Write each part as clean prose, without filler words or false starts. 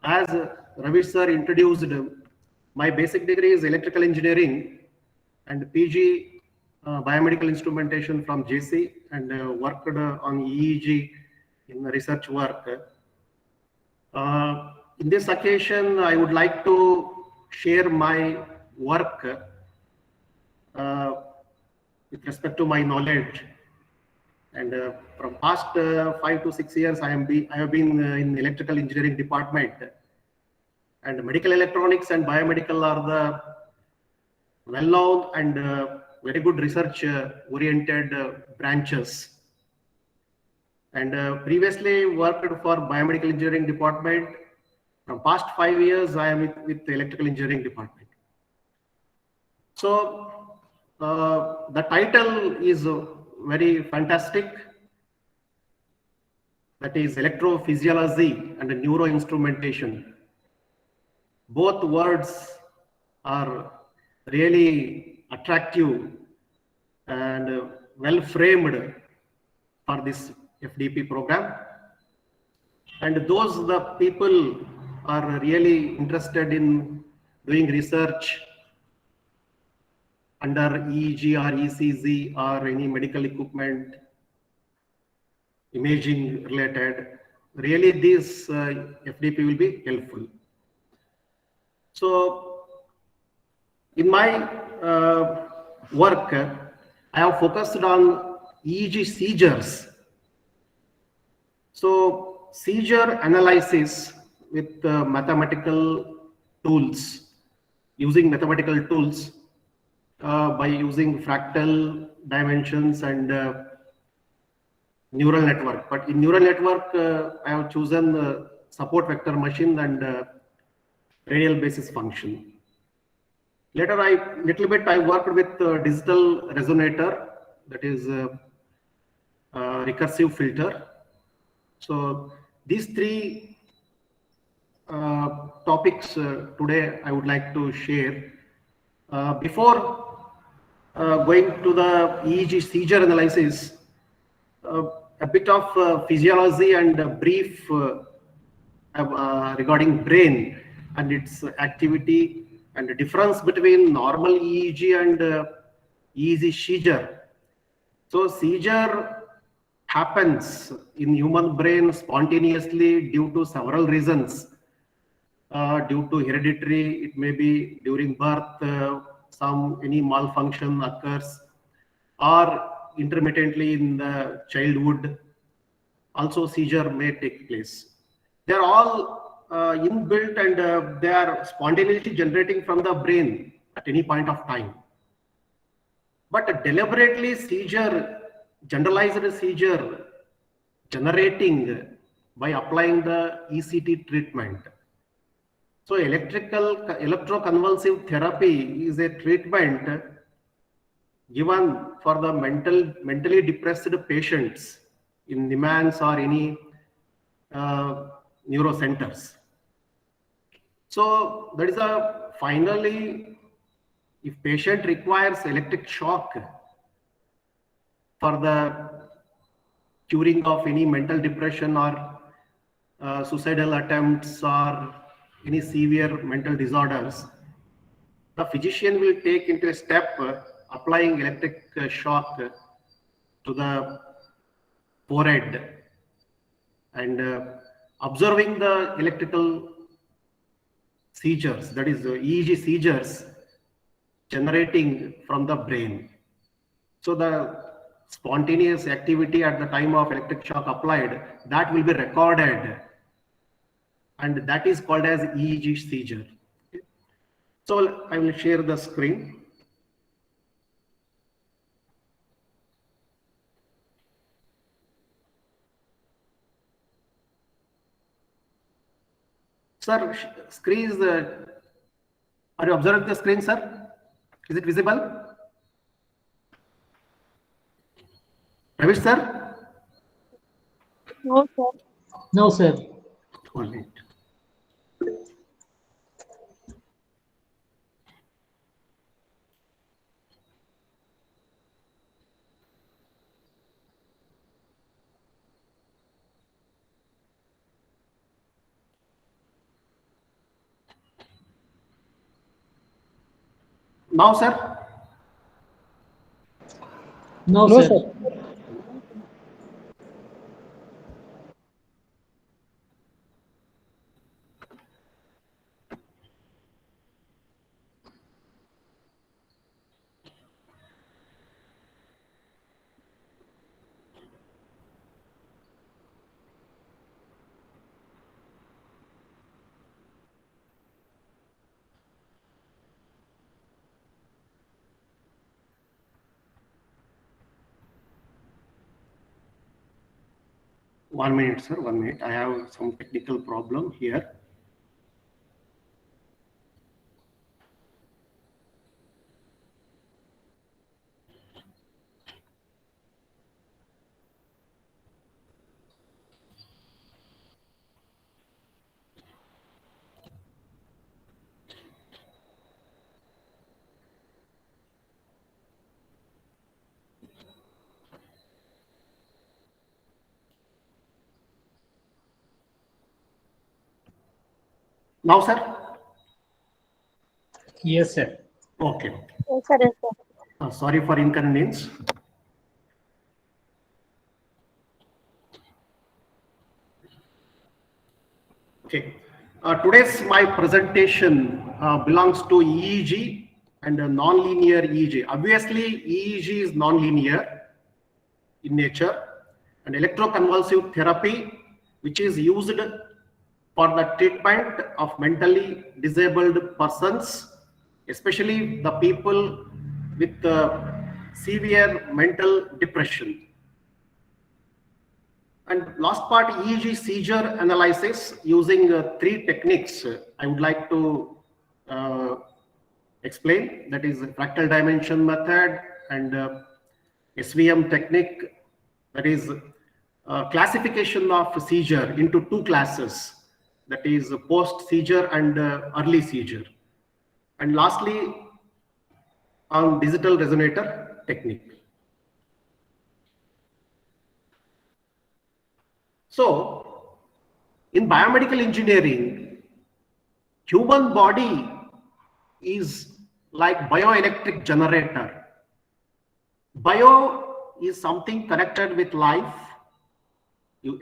As Ravi sir introduced, my basic degree is electrical engineering and PG biomedical instrumentation from JC, and worked on EEG in research work. In this occasion, I would like to share my work with respect to my knowledge. And from past 5 to 6 years, I have been in electrical engineering department. And medical electronics and biomedical are the well-known and very good research oriented branches. And previously worked for biomedical engineering department. From past 5 years, I am with the electrical engineering department. So the title is very fantastic. That is electrophysiology and neuroinstrumentation. Both words are really attractive and well framed for this FDP program. And those the people are really interested in doing research under EEG or ECG or any medical equipment, imaging related, really this FDP will be helpful. So in my work, I have focused on EEG seizures. So seizure analysis with mathematical tools, using mathematical tools by using fractal dimensions and neural network. But in neural network, I have chosen support vector machine and radial basis function. Later, I worked with digital resonator, that is recursive filter. So these three topics today I would like to share. Before going to the EEG seizure analysis, a bit of physiology and a brief regarding brain and its activity and the difference between normal EEG and EEG seizure. So seizure happens in human brain spontaneously due to several reasons. Due to hereditary, it may be during birth, any malfunction occurs, or intermittently in the childhood, also seizure may take place. They're all inbuilt and they are spontaneously generating from the brain at any point of time. But deliberately generalized seizure generating by applying the ECT treatment. So electroconvulsive therapy is a treatment given for the mentally depressed patients in NIMHANS or any neurocenters. So that is finally, if patient requires electric shock for the curing of any mental depression or suicidal attempts or any severe mental disorders, the physician will take into a step applying electric shock to the forehead and observing the electrical seizures, that is EEG seizures generating from the brain. So the spontaneous activity at the time of electric shock applied, that will be recorded, and that is called as EEG seizure. Okay. So I will share the screen. Sir, screen is are you observing the screen, sir? Is it visible? Ravish, sir? No, sir. No, sir. All right. Now, sir? No, No, sir. sir. One minute, sir. 1 minute. I have some technical problem here. Now, sir? Yes, sir. Okay. Yes, sir. Yes, sir. Sorry for inconvenience. Okay. Today's my presentation belongs to EEG and non-linear EEG. Obviously, EEG is non-linear in nature, and electroconvulsive therapy, which is used for the treatment of mentally disabled persons, especially the people with severe mental depression. And last part, EEG seizure analysis using 3 techniques I would like to explain. That is fractal dimension method and SVM technique. That is classification of seizure into 2 classes. That is post seizure and early seizure. And lastly, on digital resonator technique. So, in biomedical engineering, human body is like bioelectric generator. Bio is something connected with life.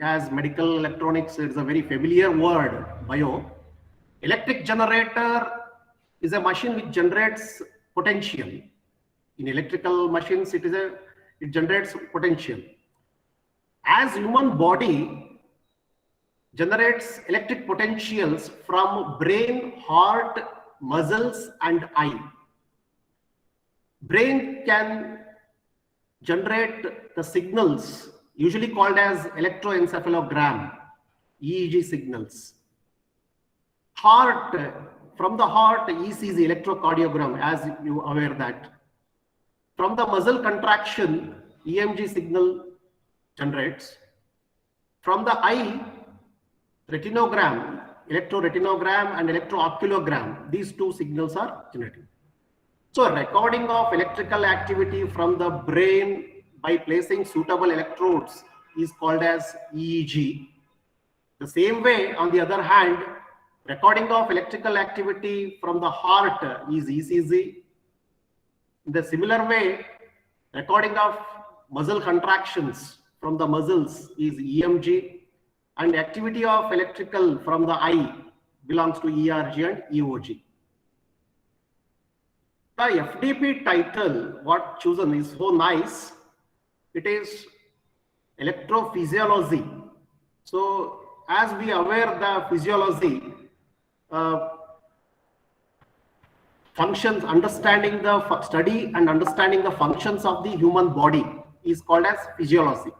As medical electronics, it's a very familiar word, bio. Electric generator is a machine which generates potential. In electrical machines, it generates potential. As human body generates electric potentials from brain, heart, muscles, and eye. Brain can generate the signals usually called as electroencephalogram, EEG signals. Heart, from the heart, ECG, electrocardiogram, as you are aware that. From the muscle contraction, EMG signal generates. From the eye, retinogram, electroretinogram and electrooculogram, these 2 signals are generated. So recording of electrical activity from the brain by placing suitable electrodes is called as EEG. The same way, on the other hand, recording of electrical activity from the heart is ECG. In the similar way, recording of muscle contractions from the muscles is EMG, and activity of electrical from the eye belongs to ERG and EOG. The FDP title, what chosen, is so nice. It is electrophysiology. So, as we are aware, the physiology functions, understanding the study and understanding the functions of the human body is called as physiology.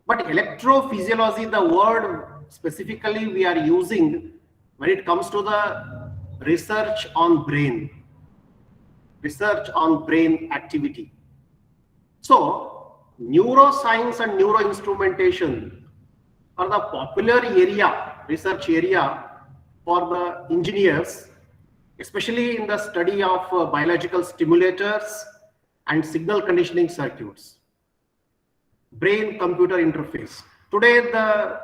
But electrophysiology, the word specifically we are using when it comes to the research on brain activity. So, neuroscience and neuroinstrumentation are the popular research area for the engineers, especially in the study of biological stimulators and signal conditioning circuits. Brain-computer interface. Today, the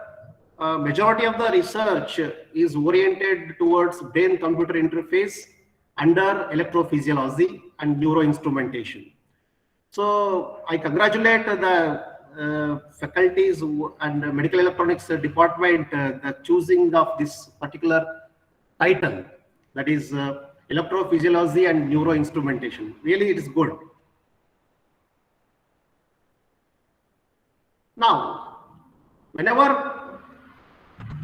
majority of the research is oriented towards brain-computer interface under electrophysiology and neuroinstrumentation. So I congratulate the faculties and medical electronics department the choosing of this particular title, that is electrophysiology and neuroinstrumentation. Really, it is good. Now, whenever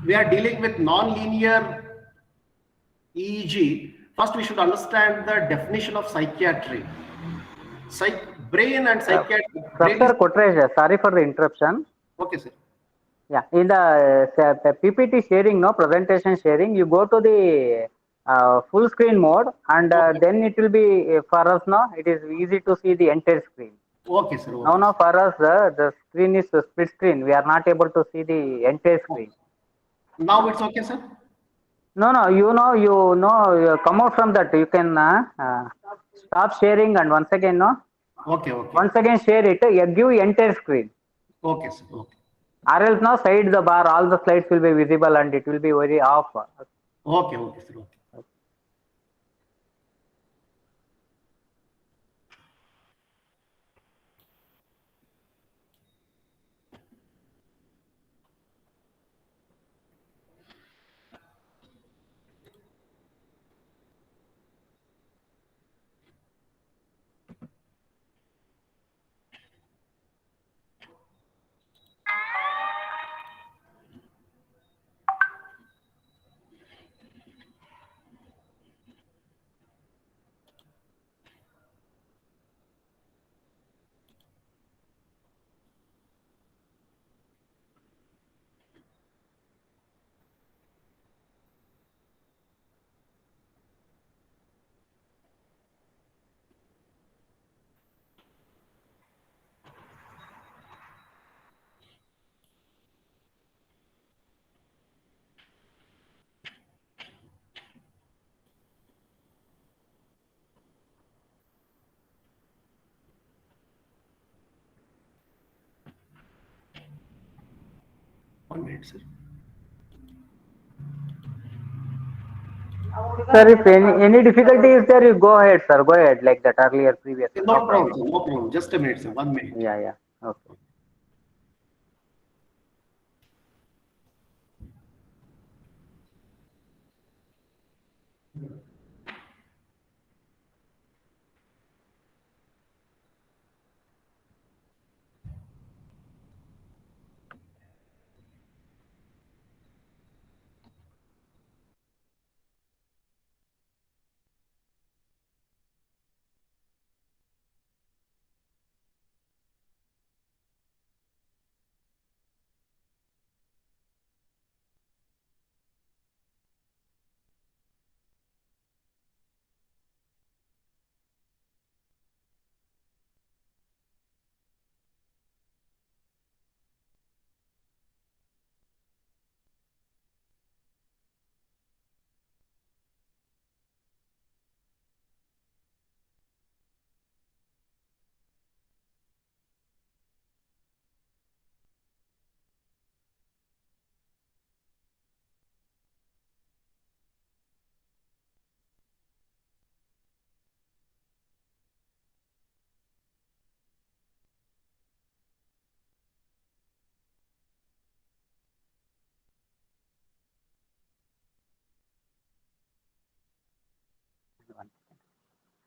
we are dealing with non-linear EEG, first we should understand the definition of psychiatry. Brain and psychiatry. Professor Kotresh, sorry for the interruption. Okay, sir. Yeah, in the PPT sharing, no presentation sharing, you go to the full screen mode, and then it will be for us. No, it is easy to see the entire screen. Okay, sir. Okay. Now, for us, the screen is a split screen. We are not able to see the entire screen. Now it's okay, sir. No, you come out from that. You can stop sharing, and once again, no. Okay, okay. Once again, share it. Give entire screen. Okay, sir. Okay. Or else now side the bar, all the slides will be visible and it will be very off. Okay, okay, sir. Okay. 1 minute, sir. Sir, if any difficulty is there, you go ahead, sir. Go ahead like that earlier, previous. No problem, sir. No problem. Just a minute, sir. 1 minute. Yeah. Okay.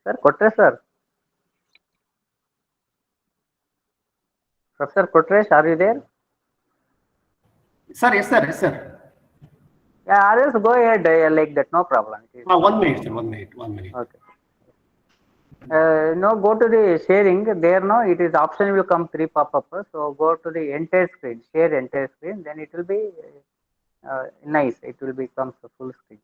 Sir, Kotresh, sir. Professor Kotresh, are you there? Sir, yes, sir. Yes, sir. Yeah, or else go ahead like that. No problem. 1 minute, sir. 1 minute. 1 minute. Okay. Now go to the sharing. There, no, it is option will come 3 pop-up. So go to the entire screen. Share entire screen. Then it will be nice. It will become full screen.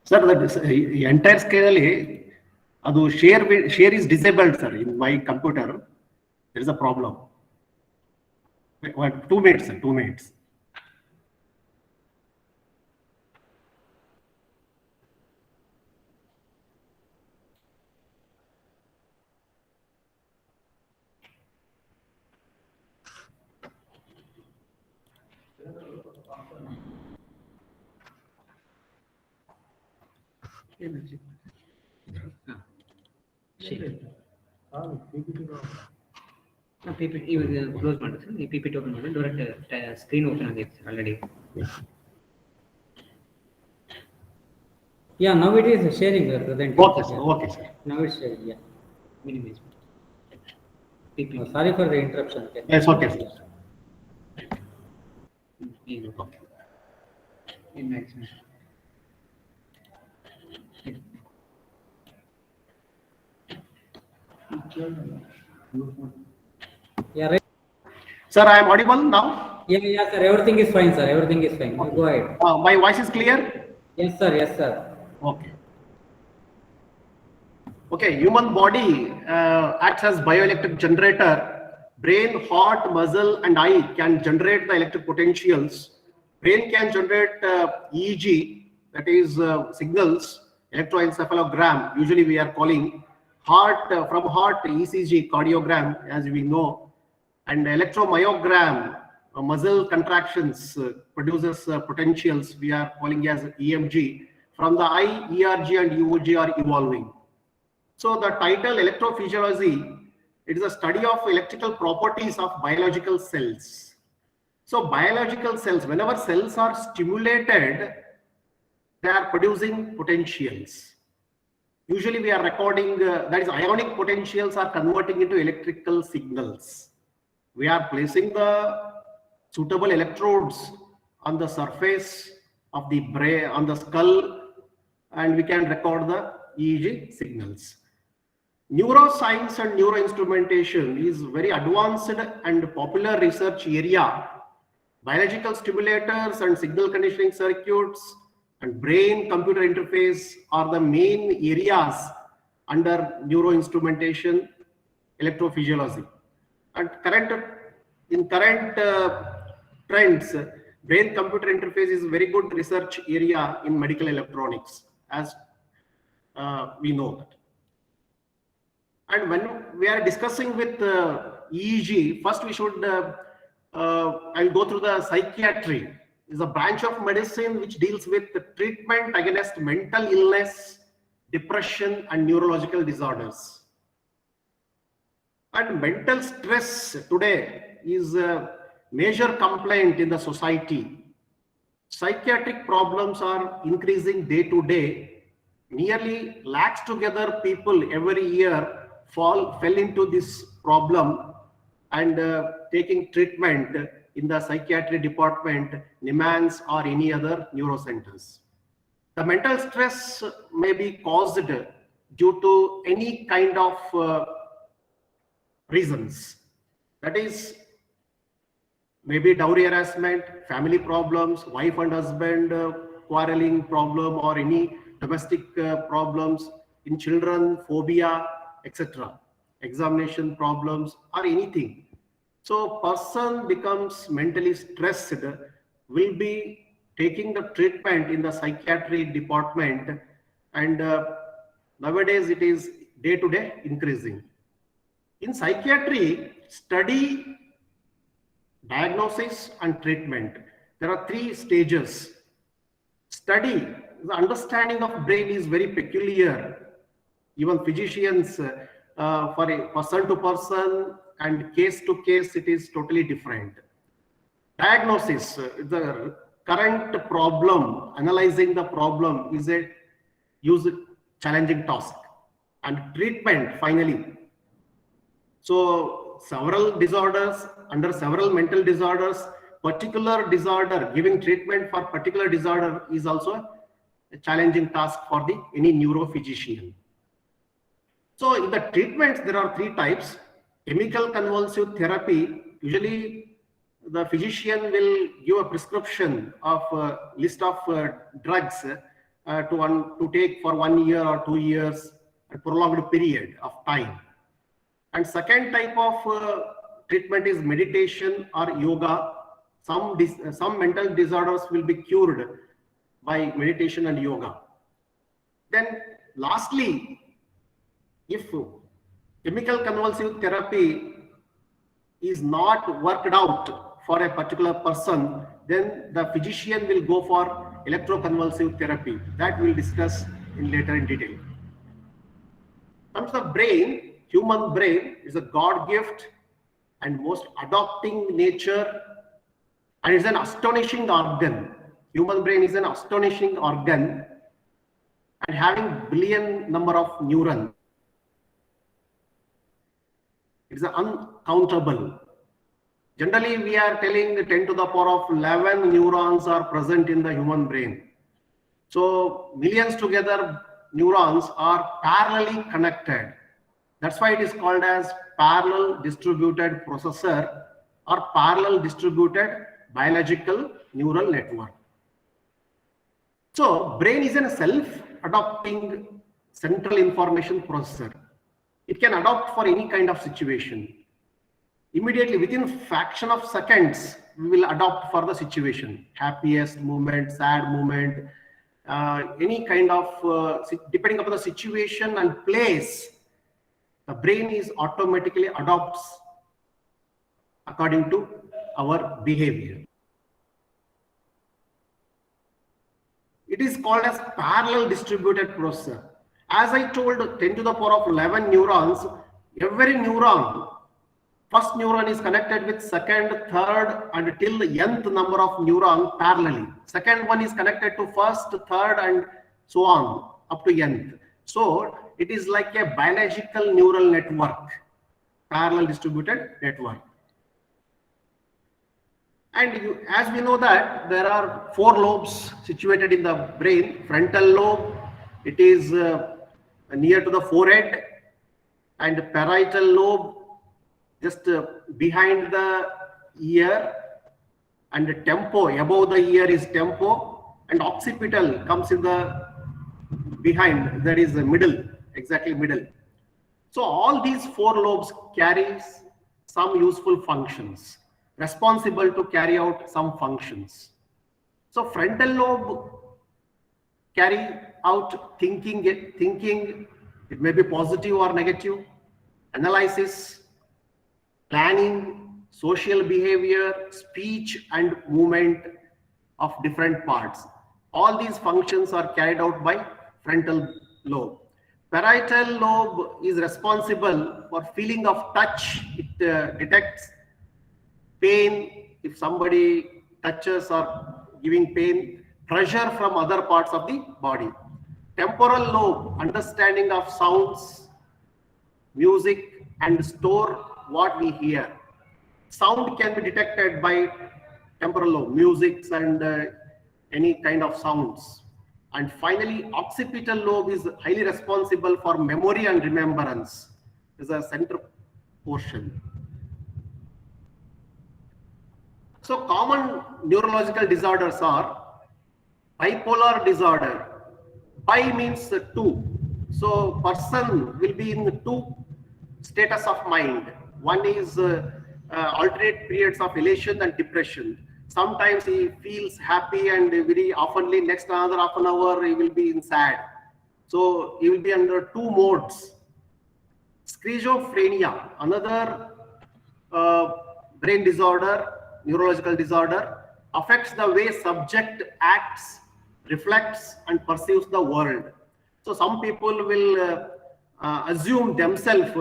Sir, the entire scale, adu share is disabled, sir. In my computer, there is a problem. Wait, 2 minutes, sir. 2 minutes. PPT ಇವಾಗ close ಮಾಡಿ sir ಈ PPT open ಮಾಡಿ direct screen open ಆಗಿದೆ sir already. Yeah, now it is sharing the presentation. Okay, sir. Okay, sir. Now it's sharing, yeah. Minimize. PPT. Sorry for the interruption. Okay. Yes, okay, sir. Okay. In maximum. Yeah, right. Sir, I am audible now. Yeah, sir. Everything is fine, sir. Everything is fine. You go ahead. My voice is clear? Yes, sir. Yes, sir. Okay. Okay, human body acts as bioelectric generator. Brain, heart, muscle, and eye can generate the electric potentials. Brain can generate EEG, that is signals, electroencephalogram, usually we are calling. Heart, from heart, ECG, cardiogram, as we know. And electromyogram, muscle contractions produces potentials, we are calling as EMG. From the eye, ERG and UOG are evolving. So the title electrophysiology, it is a study of electrical properties of biological cells. So biological cells, whenever cells are stimulated, they are producing potentials. Usually we are recording, that is ionic potentials are converting into electrical signals. We are placing the suitable electrodes on the surface of the brain, on the skull, and we can record the EEG signals. Neuroscience and neuroinstrumentation is very advanced and popular research area. Biological stimulators and signal conditioning circuits and brain-computer interface are the main areas under neuroinstrumentation, electrophysiology. And in current trends, brain-computer interface is a very good research area in medical electronics, as we know that. And when we are discussing with EEG, first we should, I'll go through the psychiatry. Is a branch of medicine which deals with the treatment against mental illness, depression, and neurological disorders. And mental stress today is a major complaint in the society. Psychiatric problems are increasing day to day. Nearly lakhs together people every year fell into this problem and taking treatment in the psychiatry department, NIMHANS or any other neurocenters. The mental stress may be caused due to any kind of reasons. That is, maybe dowry harassment, family problems, wife and husband quarreling problem, or any domestic problems in children, phobia, etc. Examination problems or anything. So person becomes mentally stressed, will be taking the treatment in the psychiatry department, and nowadays it is day to day increasing. In psychiatry, study, diagnosis and treatment. There are 3 stages. Study, the understanding of brain is very peculiar. Even physicians, for a person to person and case to case, it is totally different. Diagnosis, the current problem, analyzing the problem is a challenging task. And treatment, finally. So several disorders, under several mental disorders, particular disorder, giving treatment for particular disorder is also a challenging task for any neurophysician. So in the treatments, there are 3 types. Chemical convulsive therapy, usually the physician will give a prescription of a list of drugs to take for 1 year or 2 years, a prolonged period of time. And second type of treatment is meditation or yoga. Some mental disorders will be cured by meditation and yoga. Then lastly, if chemical convulsive therapy is not worked out for a particular person, then the physician will go for electroconvulsive therapy. That we'll discuss later in detail. Comes the brain. Human brain is a God gift and most adopting nature, and it's an astonishing organ. Human brain is an astonishing organ and having billion number of neurons. It's uncountable. Generally, we are telling 10 to the power of 11 neurons are present in the human brain. So millions together neurons are parallelly connected. That's why it is called as parallel distributed processor or parallel distributed biological neural network. So brain is a self-adapting central information processor. It can adapt for any kind of situation. Immediately within fraction of seconds, we will adapt for the situation. Happiest moment, sad moment, any kind of, depending upon the situation and place, the brain is automatically adopts according to our behavior. It is called as parallel distributed processor. As I told, 10 to the power of 11 neurons, every neuron, first neuron is connected with second, third, and till the nth number of neurons parallelly. Second one is connected to first, third, and so on up to nth. So it is like a biological neural network, parallel distributed network. And as we know that there are 4 lobes situated in the brain. Frontal lobe, it is near to the forehead, and parietal lobe just behind the ear, and the tempo, above the ear is tempo, and occipital comes in the behind, that is the middle, exactly middle. So all these 4 lobes carries some useful functions, responsible to carry out some functions. So frontal lobe carry out thinking, it may be positive or negative, analysis, planning, social behavior, speech and movement of different parts. All these functions are carried out by frontal lobe. Parietal lobe is responsible for feeling of touch. It detects pain if somebody touches or giving pain, pressure from other parts of the body. Temporal lobe, understanding of sounds, music, and store what we hear. Sound can be detected by temporal lobe, music and any kind of sounds. And finally, occipital lobe is highly responsible for memory and remembrance. Is a center portion. So common neurological disorders are bipolar disorder. Bi means 2. So person will be in 2 status of mind. One is alternate periods of elation and depression. Sometimes he feels happy and very oftenly next another half an hour he will be in sad. So he will be under 2 modes. Schizophrenia, another brain disorder, neurological disorder, affects the way subject acts, reflects and perceives the world. So some people will assume themselves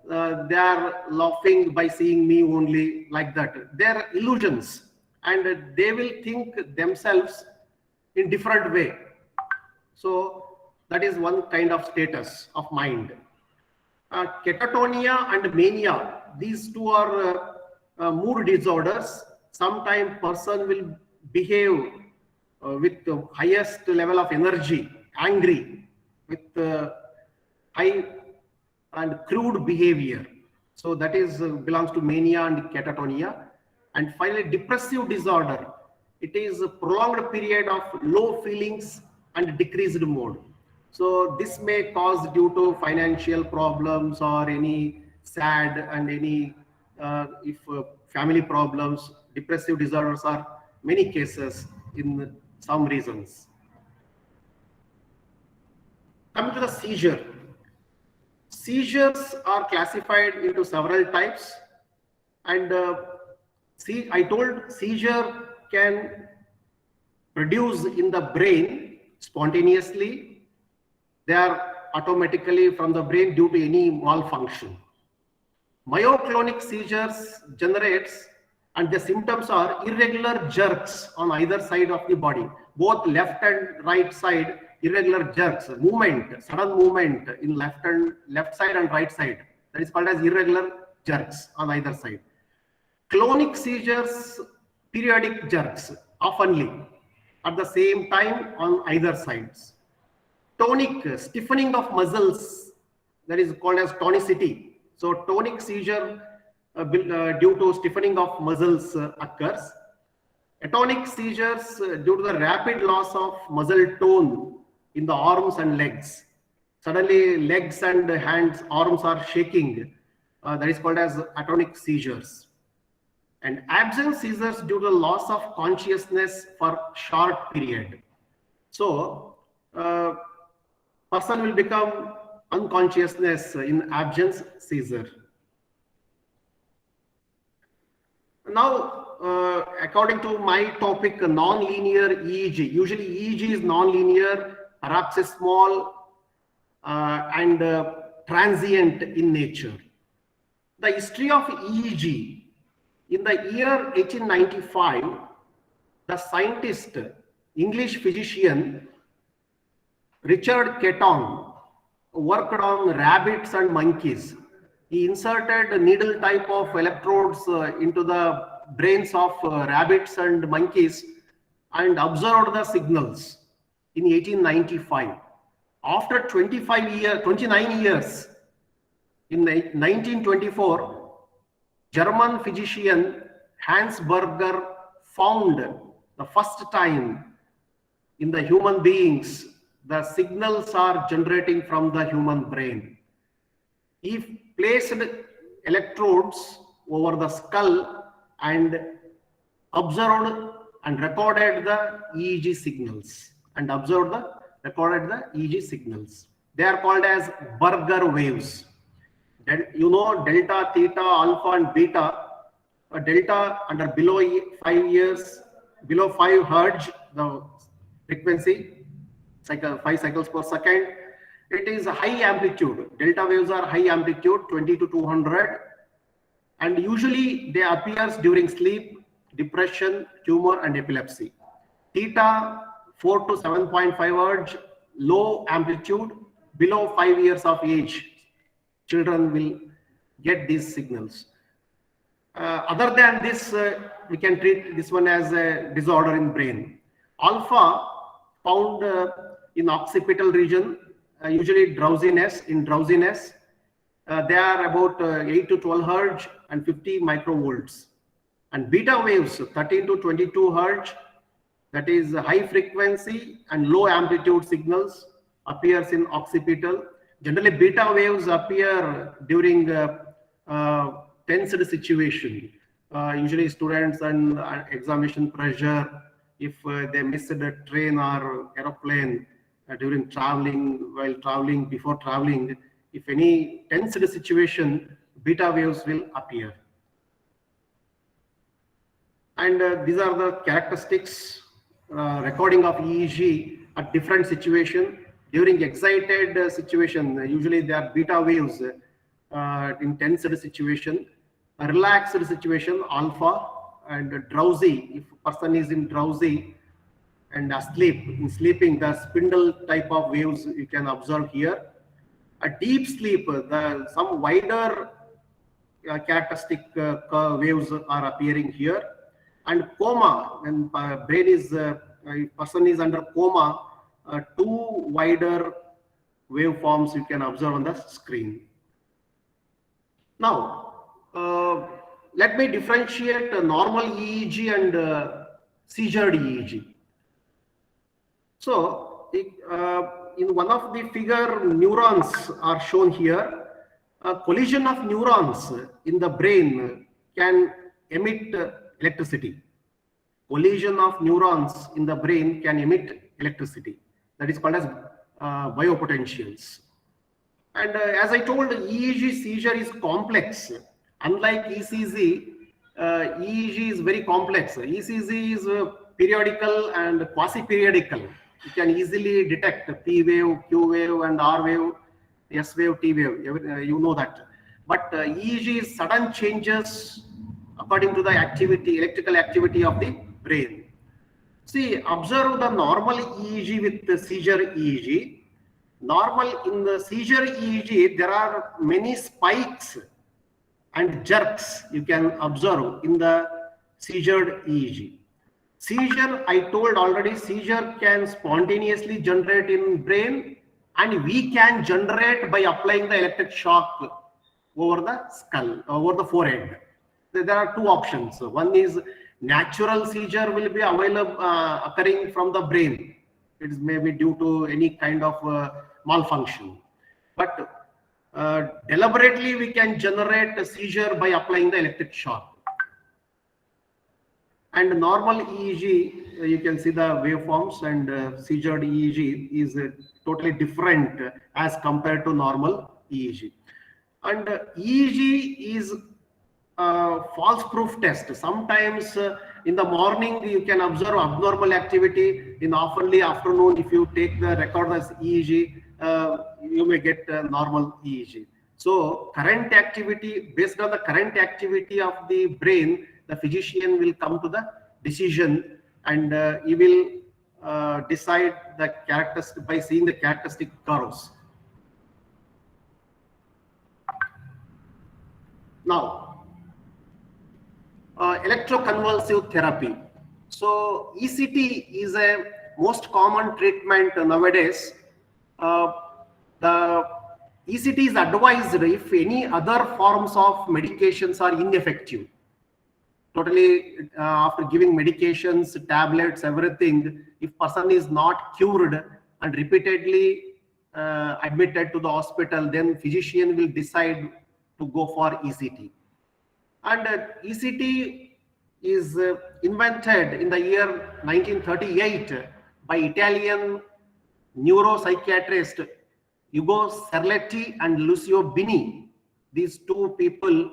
they are laughing by seeing me only, like that. They are illusions and they will think themselves in different way. So that is one kind of status of mind. Catatonia and mania, these 2 are mood disorders. Sometimes person will behave with the highest level of energy, angry, with high and crude behavior. So that is belongs to mania and catatonia. And finally, depressive disorder. It is a prolonged period of low feelings and decreased mode. So this may cause due to financial problems or any sad and any if family problems, depressive disorders are many cases in some reasons. Coming to the seizure. Seizures are classified into several types, and I told seizure can produce in the brain spontaneously. They are automatically from the brain due to any malfunction. Myoclonic seizures generates, and the symptoms are irregular jerks on either side of the body, both left and right side, irregular jerks, movement, sudden movement in left side and right side. That is called as irregular jerks on either side. Clonic seizures, periodic jerks, oftenly at the same time on either sides. Tonic, stiffening of muscles, that is called as tonicity. So tonic seizure due to stiffening of muscles occurs. Atonic seizures due to the rapid loss of muscle tone in the arms and legs. Suddenly legs and hands, arms are shaking. That is called as atonic seizures. And absence seizures due to loss of consciousness for short period. So person will become unconsciousness in absence seizure. Now, according to my topic, non-linear EEG. Usually EEG is non-linear, perhaps a small and transient in nature. The history of EEG. In the year 1895, the scientist, English physician Richard Caton worked on rabbits and monkeys. He inserted a needle type of electrodes into the brains of rabbits and monkeys and observed the signals in 1895. After 29 years, in 1924, German physician Hans Berger found the first time in the human beings the signals are generating from the human brain. He placed electrodes over the skull and observed and recorded the EEG signals and recorded the EEG signals. They are called as Berger waves. You know, delta, theta, alpha and beta. Delta under below 5 hertz, the frequency, 5 cycles per second. It is a high amplitude. Delta waves are high amplitude, 20 to 200. And usually they appears during sleep, depression, tumor and epilepsy. Theta, 4 to 7.5 hertz, low amplitude, below 5 years of age. Children will get these signals. Other than this, we can treat this one as a disorder in brain. Alpha found in occipital region, usually drowsiness. They are about 8 to 12 hertz and 50 microvolts. And beta waves, 13 to 22 hertz, that is high frequency and low amplitude signals, appears in occipital. Generally, beta waves appear during tensed situation. Usually students and examination pressure, if they missed a train or aeroplane during traveling, before traveling, if any tensed situation, beta waves will appear. And these are the characteristics, recording of EEG at different situation. During excited situation, usually there are beta waves in tensed situation. A relaxed situation, alpha, and drowsy, if person is in drowsy and asleep, in sleeping, the spindle type of waves you can observe here. A deep sleep, some wider characteristic waves are appearing here. And coma, when brain is, person is under coma, 2 wider waveforms you can observe on the screen. Now, let me differentiate normal EEG and seizure EEG. So, in one of the figure, neurons are shown here. A collision of neurons in the brain can emit electricity. Collision of neurons in the brain can emit electricity. That is called as biopotentials. And as I told, EEG seizure is complex. Unlike ECG, EEG is very complex. ECG is periodical and quasi-periodical. You can easily detect P wave, Q wave, and R wave, S wave, T wave. You know that. But EEG is sudden changes according to the activity, electrical activity of the brain. See, observe the normal EEG with the seizure EEG. Normal in the seizure EEG, there are many spikes and jerks you can observe in the seizure EEG. Seizure, I told already, seizure can spontaneously generate in brain, and we can generate by applying the electric shock over the skull, over the forehead. There are two options. One is natural seizure will be available occurring from the brain. It is maybe due to any kind of malfunction. But deliberately we can generate a seizure by applying the electric shock. And normal EEG, you can see the waveforms, and seizure EEG is totally different as compared to normal EEG. And EEG is false proof test. Sometimes in the morning you can observe abnormal activity. In early afternoon, if you take the record as EEG, you may get normal EEG. So current activity, based on the current activity of the brain, the physician will come to the decision, and he will decide the characteristic by seeing the characteristic curves. Now, electroconvulsive therapy. So ECT is a most common treatment nowadays. The ECT is advised if any other forms of medications are ineffective. Totally after giving medications, tablets, everything, if person is not cured and repeatedly admitted to the hospital, then physician will decide to go for ECT. And ECT is invented in the year 1938 by Italian neuropsychiatrist Ugo Serletti and Lucio Bini. These two people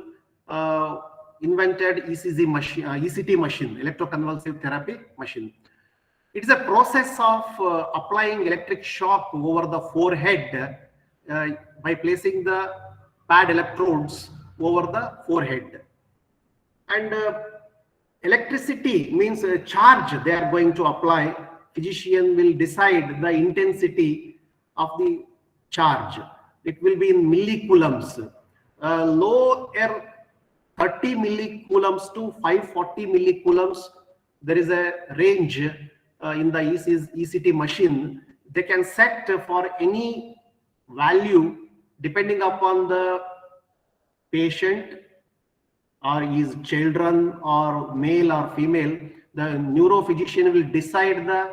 invented ECG machine, ECT machine, electroconvulsive therapy machine. It is a process of applying electric shock over the forehead by placing the pad electrodes over the forehead. And electricity means a charge they are going to apply. Physician will decide the intensity of the charge. It will be in millicoulombs. Lower 30 millicoulombs to 540 millicoulombs. There is a range in the ECT machine. They can set for any value depending upon the patient or his children or male or female. The neurophysician will decide the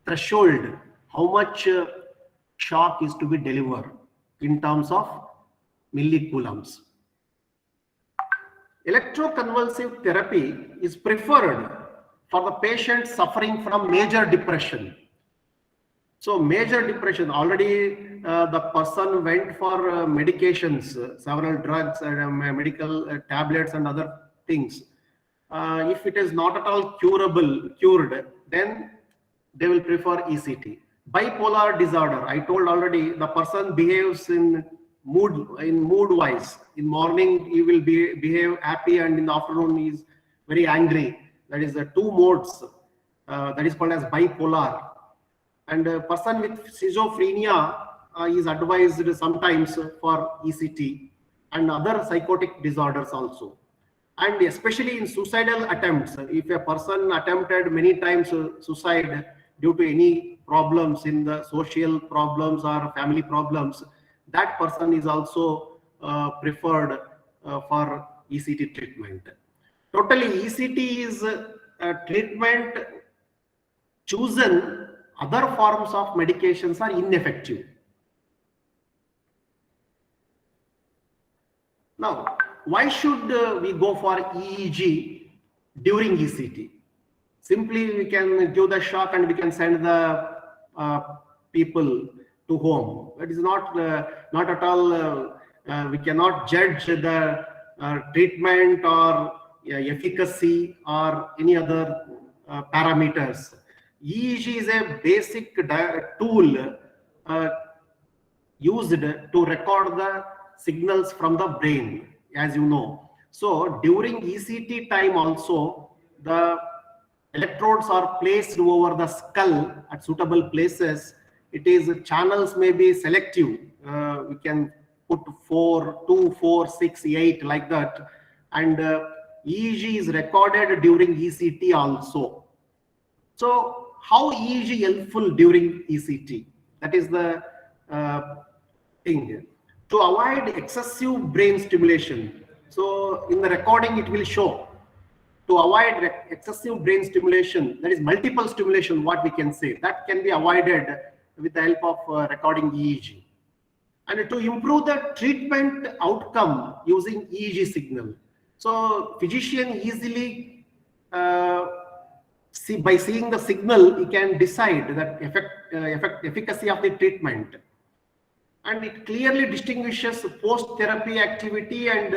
threshold, how much shock is to be delivered in terms of millicoulombs. Electroconvulsive therapy is preferred for the patient suffering from major depression. So major depression, already the person went for medications, several drugs and medical tablets and other things. If it is not at all cured, then they will prefer ECT. Bipolar disorder, I told already, the person behaves in mood wise. In morning he will behave happy, and in the afternoon he is very angry. That is the two modes. That is called as bipolar. And a person with schizophrenia is advised sometimes for ECT, and other psychotic disorders also. And especially in suicidal attempts, if a person attempted many times suicide due to any problems in the social problems or family problems, that person is also preferred for ECT treatment. Totally, ECT is a treatment chosen other forms of medications are ineffective. Now, why should we go for EEG during ECT? Simply, we can give the shock and we can send the people to home. That is not at all. We cannot judge the treatment or efficacy or any other parameters. EEG is a basic tool used to record the signals from the brain, as you know. So during ECT time also, the electrodes are placed over the skull at suitable places. It is channels may be selective. We can put 4, 2, 4, 6, 8 like that. And EEG is recorded during ECT also. So how EEG helpful during ECT? That is the thing. To avoid excessive brain stimulation. So in the recording, it will show. To avoid excessive brain stimulation, that is multiple stimulation, what we can say, that can be avoided with the help of recording EEG. And to improve the treatment outcome using EEG signal. So physician easily by seeing the signal, he can decide that efficacy of the treatment. And it clearly distinguishes post-therapy activity and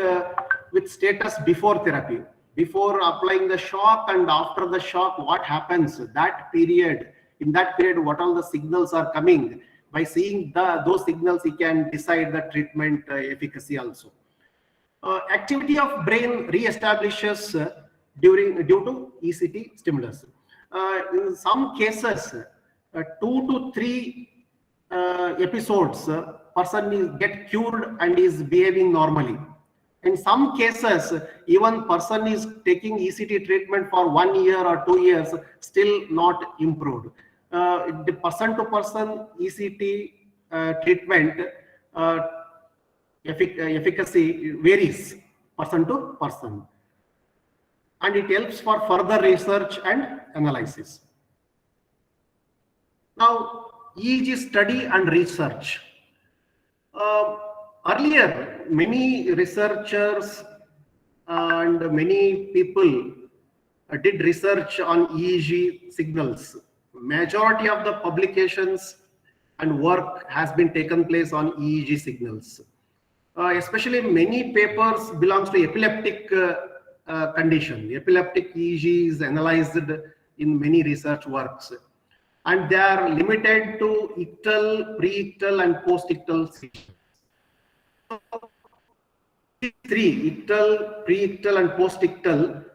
with status before therapy. Before applying the shock and after the shock, what happens that period? In that period, what all the signals are coming? By seeing those signals, he can decide the treatment efficacy also. Activity of brain re-establishes due to ECT stimulus. In some cases, 2 to 3 episodes, person is get cured and is behaving normally. In some cases, even person is taking ECT treatment for 1 year or 2 years, still not improved. The person to person ECT treatment efficacy varies person to person. And it helps for further research and analysis. Now, EEG study and research. Earlier, many researchers and many people did research on EEG signals. Majority of the publications and work has been taken place on EEG signals. Especially many papers belongs to epileptic condition. Epileptic EEG is analyzed in many research works. And they are limited to ictal, pre-ictal and post-ictal seizures. Three, ictal, pre-ictal and post-ictal,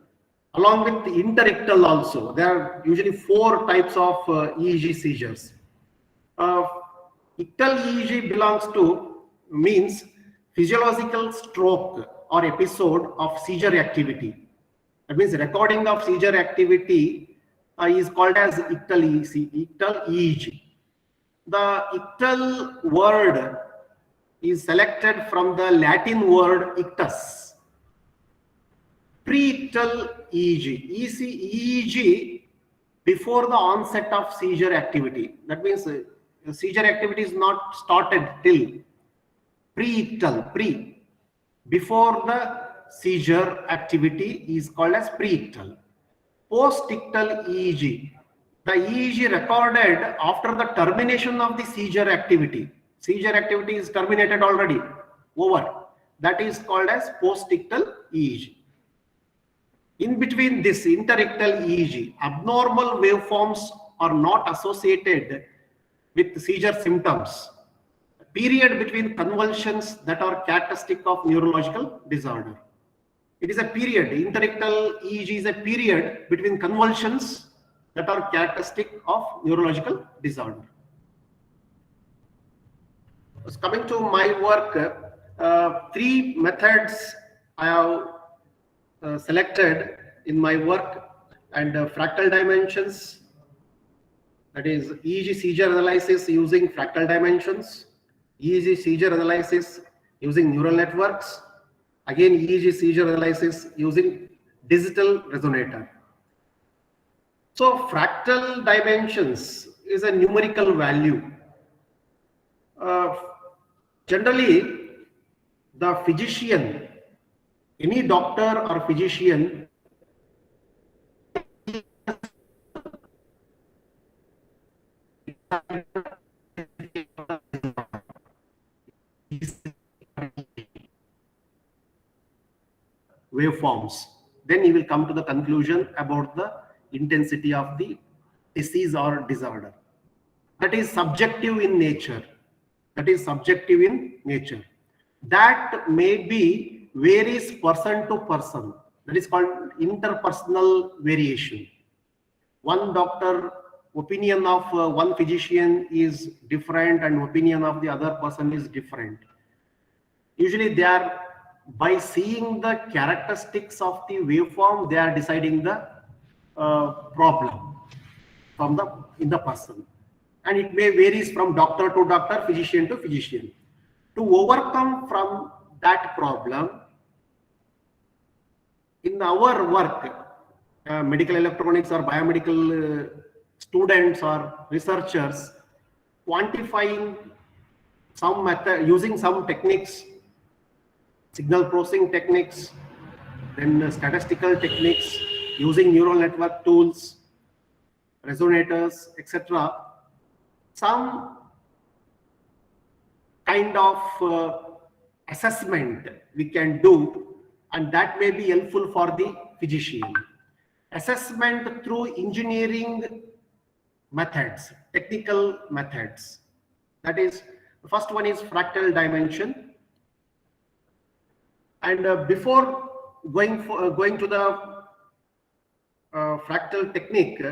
along with the interictal also. There are usually 4 types of EEG seizures. Ictal EEG belongs to, means physiological stroke or episode of seizure activity. That means recording of seizure activity is called as ictal EEG. The ictal word is selected from the Latin word ictus. Pre-ictal EEG, EEG before the onset of seizure activity. That means seizure activity is not started till pre-ictal, before the seizure activity is called as pre-ictal. Post-ictal EEG, the EEG recorded after the termination of the seizure activity. Seizure activity is terminated already, over. That is called as post-ictal EEG. In between this interictal EEG, abnormal waveforms are not associated with seizure symptoms. Period between convulsions that are characteristic of neurological disorder. It is a period. Interictal EEG is a period between convulsions that are characteristic of neurological disorder. Coming to my work, 3 methods I have selected in my work, and fractal dimensions, that is EEG seizure analysis using fractal dimensions, EEG seizure analysis using neural networks, again EEG seizure analysis using digital resonator. So fractal dimensions is a numerical value. Generally, the physician, any doctor or physician, waveforms, then he will come to the conclusion about the intensity of the disease or disorder. That is subjective in nature. That is subjective in nature. That may be varies person to person. That is called interpersonal variation. One doctor opinion of one physician is different and opinion of the other person is different. Usually they are, by seeing the characteristics of the waveform, they are deciding the problem from in the person. And it may varies from doctor to doctor, physician to physician. To overcome from that problem, in our work, medical electronics or biomedical students or researchers, quantifying some method, using some techniques, signal processing techniques, then statistical techniques, using neural network tools, resonators, etc. Some kind of assessment we can do, and that may be helpful for the physician. Assessment through engineering methods, technical methods. That is, the first one is fractal dimension. And before going to the fractal technique,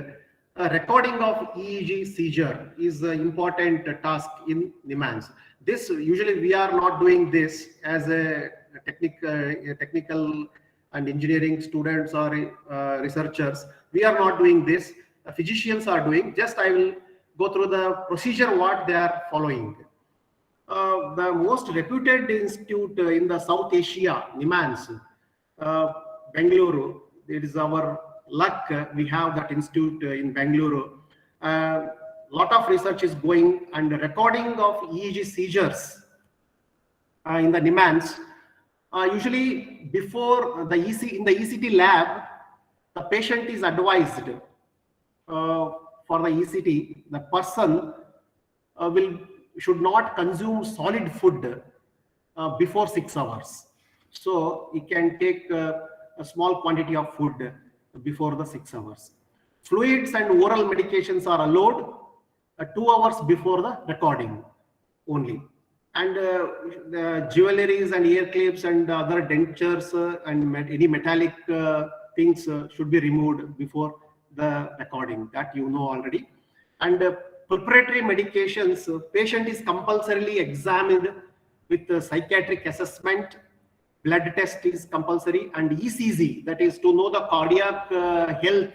recording of EEG seizure is an important task in NIMHANS. This usually we are not doing this as a technical and engineering students or researchers. We are not doing this. Physicians are doing. Just I will go through the procedure what they are following. The most reputed institute in the South Asia, NIMHANS, Bengaluru. It is our luck we have that institute in Bengaluru. Lot of research is going, and recording of EEG seizures in the NIMHANS. Usually before the in the ECT lab, the patient is advised for the ECT, the person should not consume solid food before 6 hours. So he can take a small quantity of food before the 6 hours. Fluids and oral medications are allowed 2 hours before the recording only. And the jewelries and ear clips and other dentures and any metallic things should be removed before the recording. That you know already. And preparatory medications, patient is compulsorily examined with psychiatric assessment, blood test is compulsory, and ECG, that is to know the cardiac health,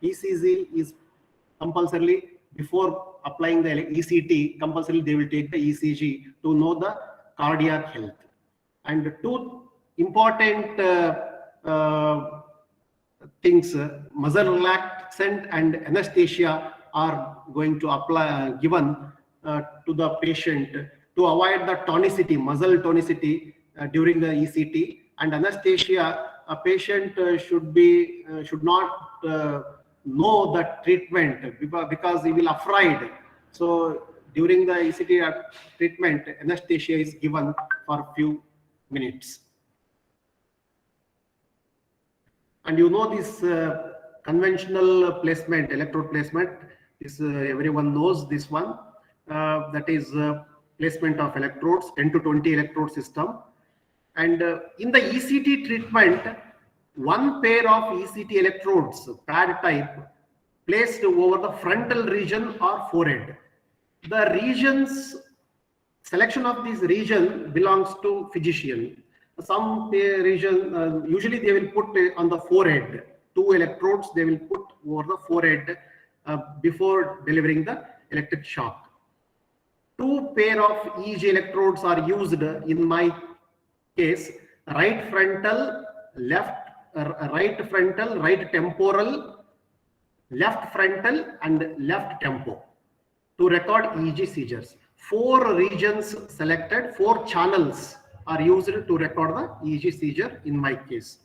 ECG is compulsorily before applying the ECT, compulsorily they will take the ECG to know the cardiac health. And two important things, muscle relaxant and anesthesia are going to apply given to the patient to avoid the tonicity, muscle tonicity during the ECT. And anesthesia, a patient should not know the treatment because he will afraid. So during the ECT treatment, anesthesia is given for a few minutes. And you know this conventional placement, electrode placement, is everyone knows this one. That is placement of electrodes, 10 to 20 electrode system. And in the ECT treatment, one pair of ECT electrodes, pad type, placed over the frontal region or forehead. The regions, selection of this region belongs to physician. Some region, usually they will put on the forehead. 2 electrodes they will put over the forehead before delivering the electric shock. 2 pair of EEG electrodes are used in my case, right frontal, right temporal, left frontal and left tempo. to record EEG seizures. 4 regions selected, 4 channels are used to record the EEG seizure in my case.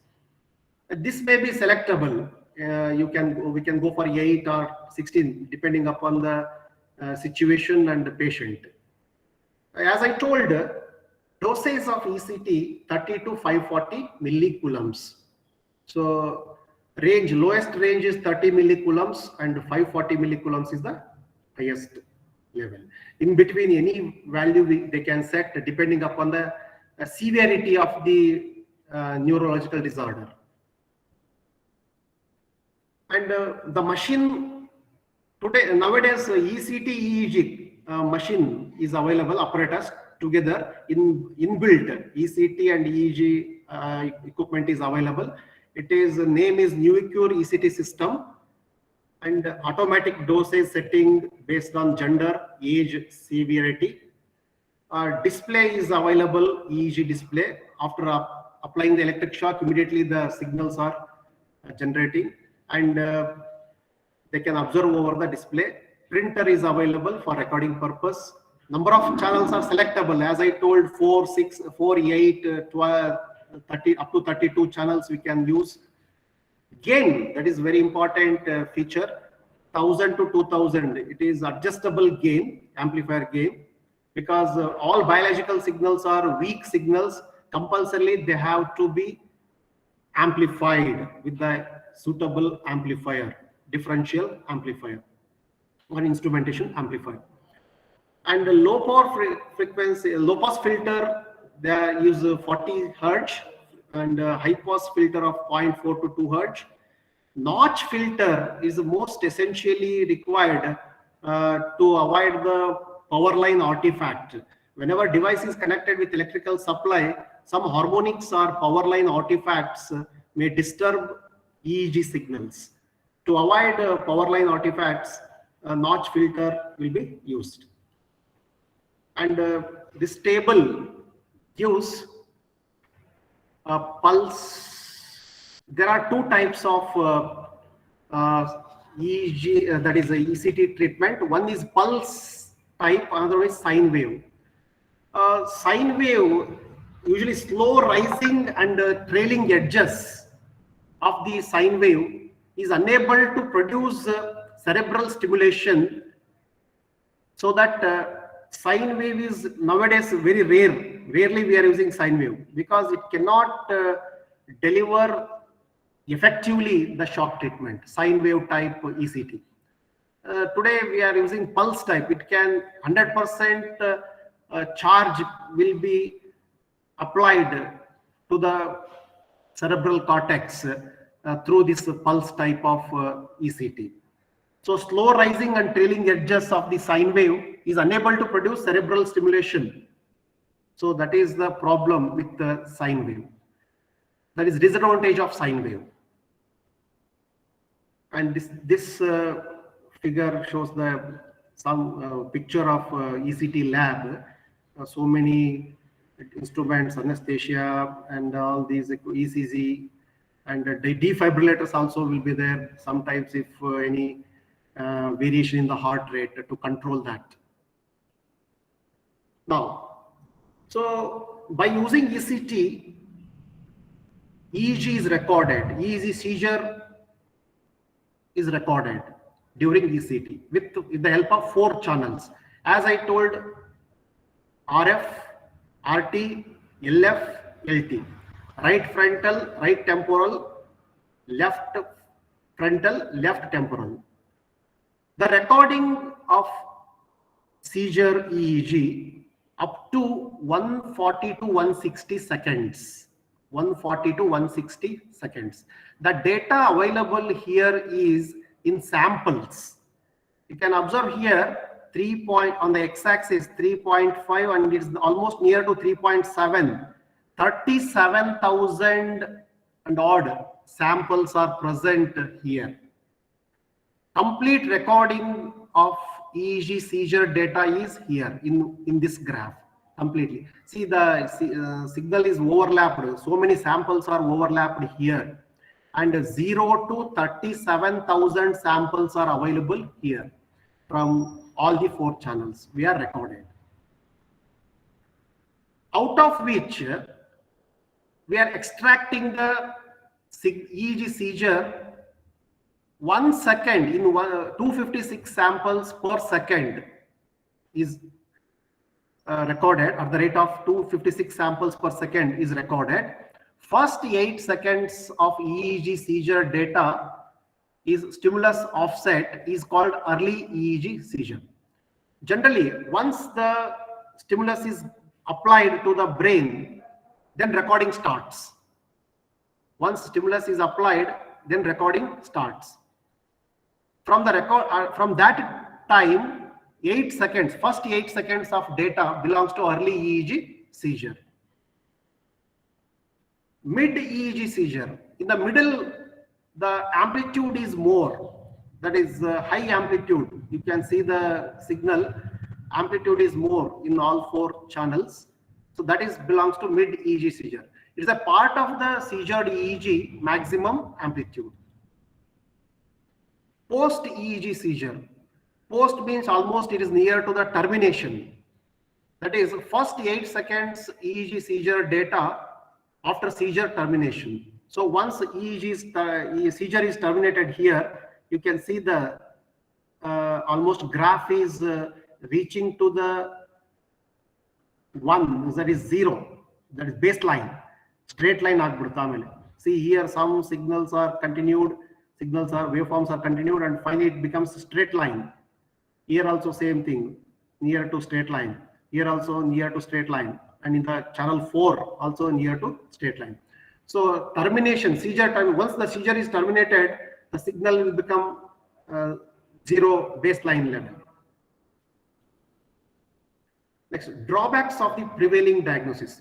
This may be selectable. We can go for 8 or 16 depending upon the situation and the patient. As I told, dosage of ECT 30 to 540 millicoulombs. So range, lowest range is 30 millicoulombs and 540 millicoulombs is the highest level. In between, any value they can set depending upon the severity of the neurological disorder. And the machine today, nowadays, ECT EEG machine is available, apparatus together inbuilt ECT and EEG equipment is available. It is name is Nuvicure ECT system, and automatic dosage setting based on gender, age, severity. Display is available, EEG display. After applying the electric shock, immediately the signals are generating, and they can observe over the display. Printer is available for recording purpose. Number of channels are selectable. As I told, 4, 6, 4, 8, 12, 30, up to 32 channels we can use. Gain, that is very important feature, 1000 to 2000. It is adjustable gain, amplifier gain, because all biological signals are weak signals. Compulsorily, they have to be amplified with the suitable amplifier, differential amplifier or instrumentation amplifier. And the low power frequency, low pass filter, they use 40 Hertz, and high pass filter of 0.4 to 2 Hertz. Notch filter is the most essentially required to avoid the power line artifact. Whenever device is connected with electrical supply, some harmonics or power line artifacts may disturb EEG signals. To avoid power line artifacts, a notch filter will be used. And this table gives a pulse. There are 2 types of EEG, that is a ECT treatment. One is pulse type, another is sine wave. Sine wave, usually slow rising and trailing edges of the sine wave is unable to produce cerebral stimulation, so that sine wave is nowadays very rare. Rarely we are using sine wave because it cannot deliver effectively the shock treatment, sine wave type ECT. Today we are using pulse type. It can 100% charge will be applied to the cerebral cortex through this pulse type of ECT. So slow rising and trailing edges of the sine wave is unable to produce cerebral stimulation. So that is the problem with the sine wave. That is disadvantage of sine wave. And this figure shows some picture of ECT lab. So many instruments, anesthesia, and all these ECG, and the defibrillators also will be there. Sometimes if any variation in the heart rate to control that. Now, so by using ECT, EEG is recorded. EEG seizure is recorded during ECT with the help of 4 channels. As I told, RF, RT, LF, LT. Right frontal, right temporal, left frontal, left temporal. The recording of seizure EEG up to 140 to 160 seconds. 140 to 160 seconds. The data available here is in samples. You can observe here 3 on the x-axis 3.5, and it's almost near to 3.7. 37,000 and odd samples are present here. Complete recording of EEG seizure data is here in this graph completely. See, the signal is overlapped. So many samples are overlapped here, and 0 to 37,000 samples are available here from all the 4 channels we are recorded. Out of which we are extracting the EEG seizure 1 second in 256 samples per second is recorded at the rate of 256 samples per second is recorded. First 8 seconds of EEG seizure data is stimulus offset is called early EEG seizure. Generally, once the stimulus is applied to the brain, then recording starts. Once stimulus is applied, then recording starts. From the record, from that time, 8 seconds, first 8 seconds of data belongs to early EEG seizure. Mid EEG seizure, in the middle, the amplitude is more, that is high amplitude. You can see the signal amplitude is more in all 4 channels. So that is belongs to mid EEG seizure. It is a part of the seizured EEG maximum amplitude. Post EEG seizure. Post means almost it is near to the termination. That is first 8 seconds EEG seizure data after seizure termination. So once seizure is terminated here, you can see the almost graph is reaching to the 1, that is 0, that is baseline, straight line agbidutte. See here some signals are continued, signals are waveforms are continued, and finally it becomes a straight line. Here also same thing, near to straight line. Here also near to straight line, and in the channel 4 also near to straight line. So termination, seizure time, once the seizure is terminated, the signal will become 0 baseline level. Next, drawbacks of the prevailing diagnosis.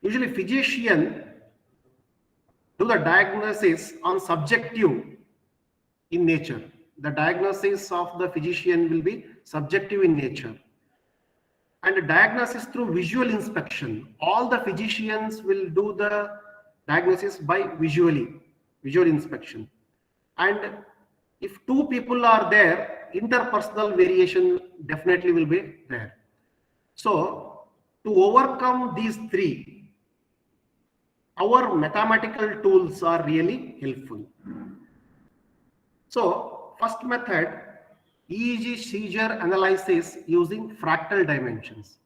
Usually physician do the diagnosis on subjective in nature. The diagnosis of the physician will be subjective in nature. And the diagnosis through visual inspection. All the physicians will do the diagnosis by visual inspection. And if 2 people are there, interpersonal variation definitely will be there. So to overcome these 3, our mathematical tools are really helpful. So first method, EEG seizure analysis using fractal dimensions.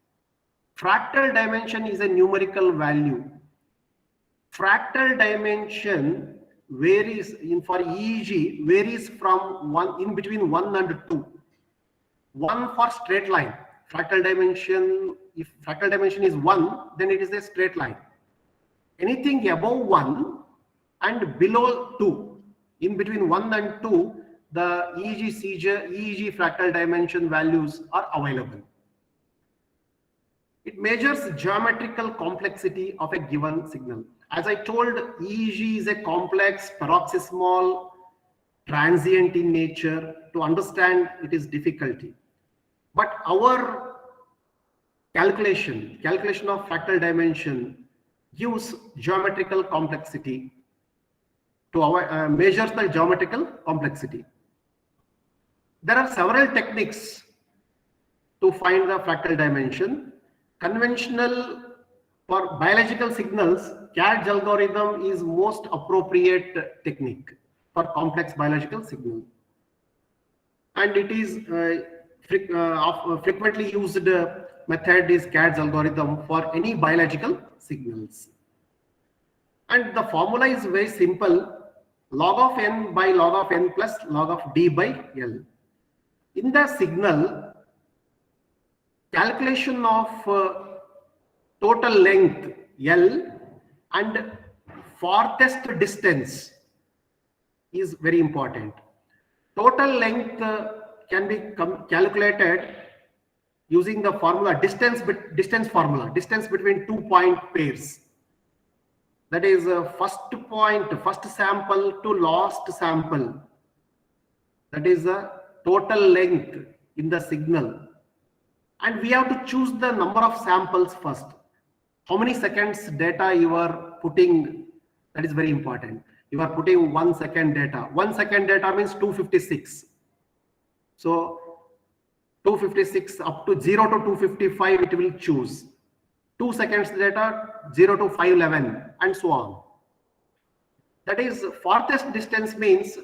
Fractal dimension is a numerical value. Fractal dimension varies for EEG varies from in between 1 and 2. 1 for straight line. Fractal dimension, if fractal dimension is 1, then it is a straight line. Anything above 1 and below 2, in between 1 and 2, the EEG seizure, EEG fractal dimension values are available. It measures geometrical complexity of a given signal. As I told, EEG is a complex, paroxysmal, transient in nature. To understand it is difficulty. But our calculation of fractal dimension gives geometrical complexity to our measures the geometrical complexity. There are several techniques to find the fractal dimension. Conventional for biological signals, CADS algorithm is most appropriate technique for complex biological signal, and it is frequently used method is CADS algorithm for any biological signals. And the formula is very simple: log of n by log of n plus log of d by L. In the signal, calculation of total length L and farthest distance is very important. Total length can be calculated using the formula distance formula, distance between 2 point pairs. That is first sample to last sample. That is the total length in the signal. And we have to choose the number of samples first. How many seconds data you are putting, that is very important. You are putting 1 second data. 1 second data means 256. So 256 up to 0 to 255 it will choose. 2 seconds later 0 to 511 and so on. That is, farthest distance means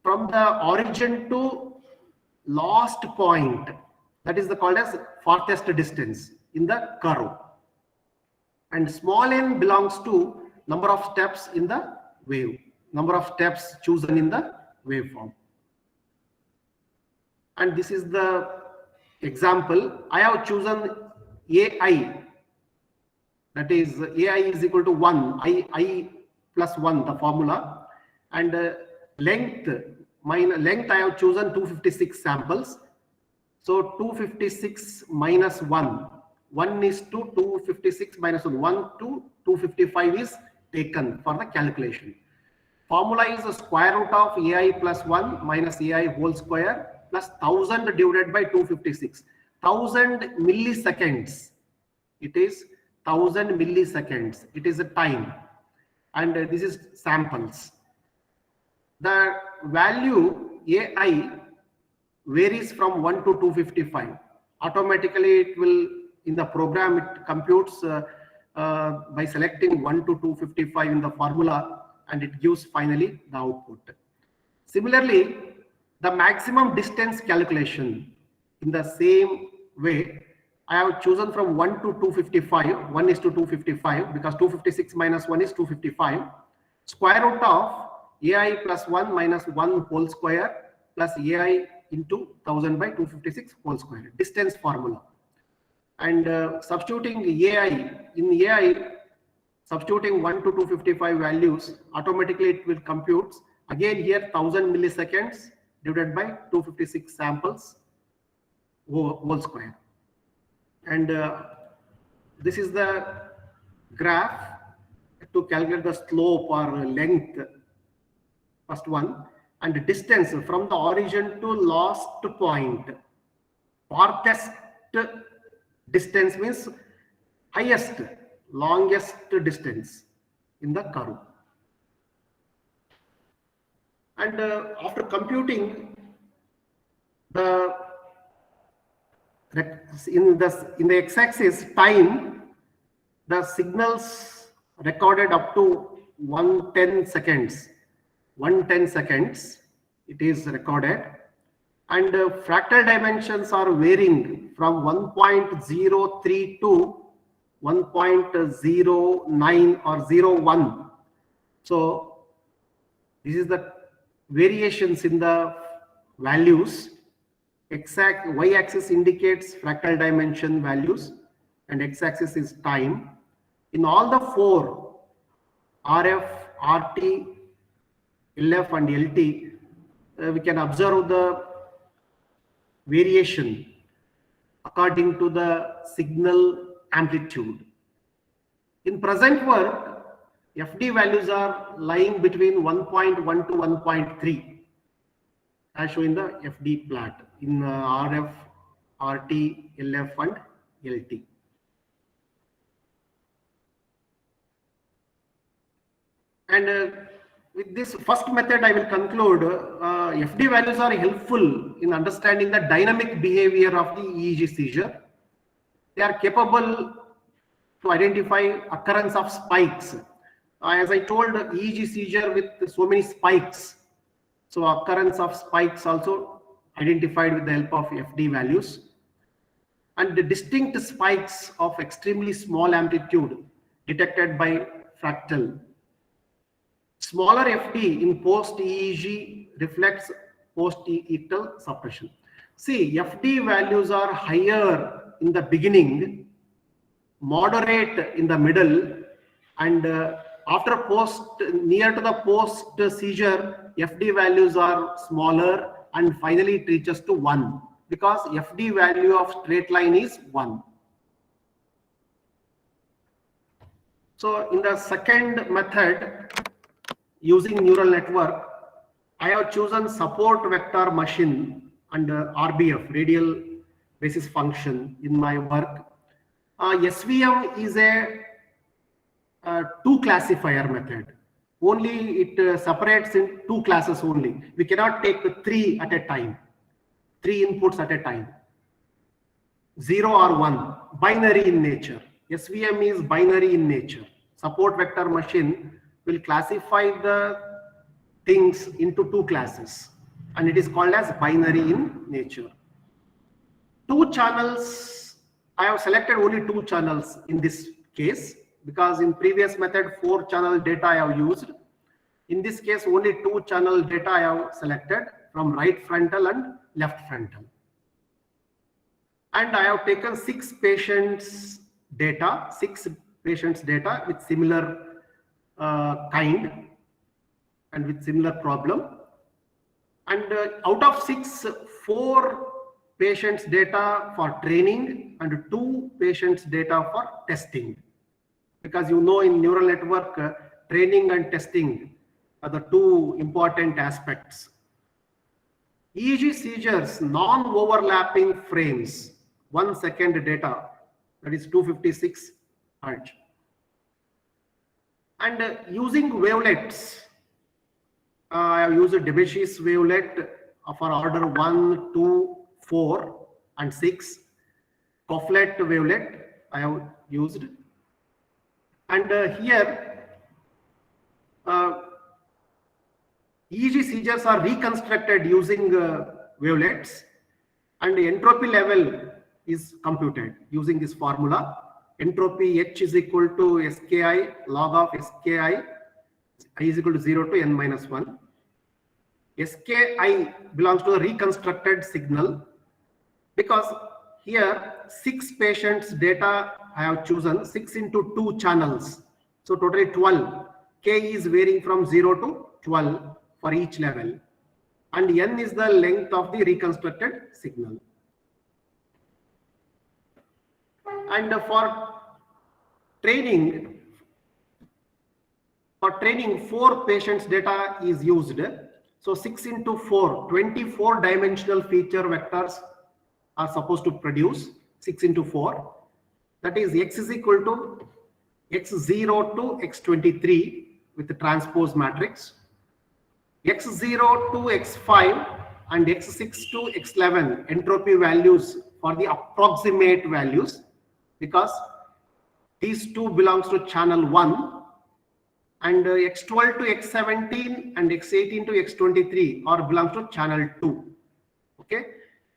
from the origin to last point. That is called as farthest distance in the curve. And small n belongs to number of steps in the wave, number of steps chosen in the waveform. And this is the example. I have chosen AI, that is AI is equal to 1, I plus 1, the formula, and length, length I have chosen 256 samples. So 256 minus 1, 1 is to 256 minus 1 to 255 is taken for the calculation. Formula is the square root of AI plus 1 minus AI whole square plus 1000 divided by 256. 1000 milliseconds. It is 1000 milliseconds. It is a time. And this is samples. The value AI varies from 1 to 255. Automatically it will, in the program it computes by selecting 1 to 255 in the formula, and it gives finally the output. Similarly, the maximum distance calculation in the same way, I have chosen from 1 to 255, 1 is to 255 because 256 minus 1 is 255. Square root of AI plus 1 minus 1 whole square plus AI into 1000 by 256 whole square, distance formula. And substituting AI, in AI, substituting 1 to 255 values, automatically it will compute. Again here 1000 milliseconds divided by 256 samples whole square. And this is the graph to calculate the slope or length, first one, and the distance from the origin to last point. Farthest distance means highest, longest distance in the curve. And after computing the in the x-axis time, the signals recorded up to 110 seconds. 110 seconds it is recorded, and fractal dimensions are varying from 1.03 to 1.09 or 01. So this is the variations in the values. Y-axis indicates fractal dimension values and x-axis is time. In all the four, RF, RT, LF and LT, we can observe the variation according to the signal amplitude. In present work, FD values are lying between 1.1 to 1.3 as shown in the FD plot in RF, RT, LF and LT. And with this first method, I will conclude FD values are helpful in understanding the dynamic behavior of the EEG seizure. They are capable to identify occurrence of spikes. As I told, EEG seizure with so many spikes. So occurrence of spikes also identified with the help of FD values. And the distinct spikes of extremely small amplitude detected by fractal. Smaller FD in post-EEG reflects post-ictal suppression. See, FD values are higher in the beginning, moderate in the middle, and after near to the post seizure, FD values are smaller, and finally it reaches to 1 because FD value of straight line is 1. So in the second method, using neural network, I have chosen support vector machine and RBF, radial basis function, in my work. SVM is a two classifier method. Only it separates in two classes only. We cannot take 3 at a time, 3 inputs at a time. 0 or 1, binary in nature. SVM is binary in nature. Support vector machine will classify the things into two classes, and it is called as binary in nature. Two channels, I have selected only two channels in this case, because in previous method 4 channel data I have used. In this case only 2 channel data I have selected from right frontal and left frontal. And I have taken 6 patients data with similar kind and with similar problem. And out of 6, 4 patients data for training and 2 patients data for testing. Because you know, in neural network, training and testing are the 2 important aspects. EEG seizures, non-overlapping frames, 1 second data, that is 256 Hz. And using wavelets, I have used Debeshis wavelet for order 1, 2, 4 and 6. Koflet wavelet I have used. And here EEG seizures are reconstructed using wavelets, and the entropy level is computed using this formula. Entropy H is equal to Ski log of Ski I is equal to 0 to n minus 1. Ski belongs to the reconstructed signal, because here 6 patients data I have chosen, 6 into 2 channels, so totally 12. K is varying from 0 to 12 for each level, and n is the length of the reconstructed signal. And for training 4 patients data is used. So 6 into 4, 24 dimensional feature vectors are supposed to produce. 6 into 4, that is x is equal to x0 to x23 with the transpose matrix, x0 to x5 and x6 to x11 entropy values for the approximate values, because these 2 belongs to channel 1, and x12 to x17 and x18 to x23 are belongs to channel 2. Okay,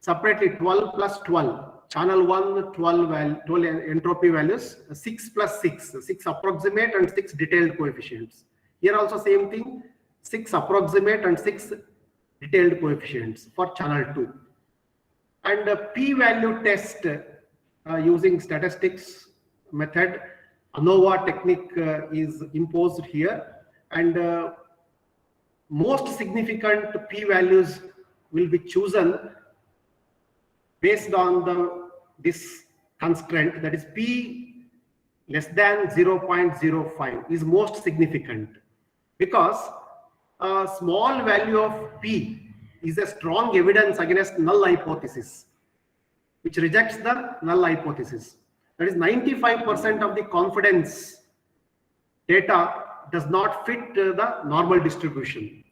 separately 12 plus 12, channel 1 12 entropy values, 6 plus 6 approximate and 6 detailed coefficients. Here also same thing, 6 approximate and 6 detailed coefficients for channel 2. And p-value test using statistics method, ANOVA technique is imposed here, and most significant p-values will be chosen based on this constraint, that is p less than 0.05 is most significant, because a small value of p is a strong evidence against null hypothesis, which rejects the null hypothesis. That is 95% of the confidence data does not fit the normal distribution.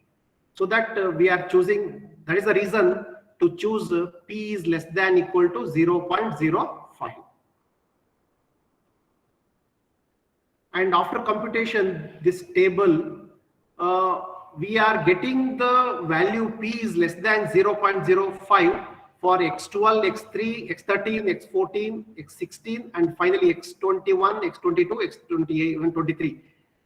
So that we are choosing, that is the reason to choose p is less than equal to 0.05. And after computation, this table, we are getting the value p is less than 0.05 for x12, x3, x13, x14, x16, and finally x21, x22, x28, and 23.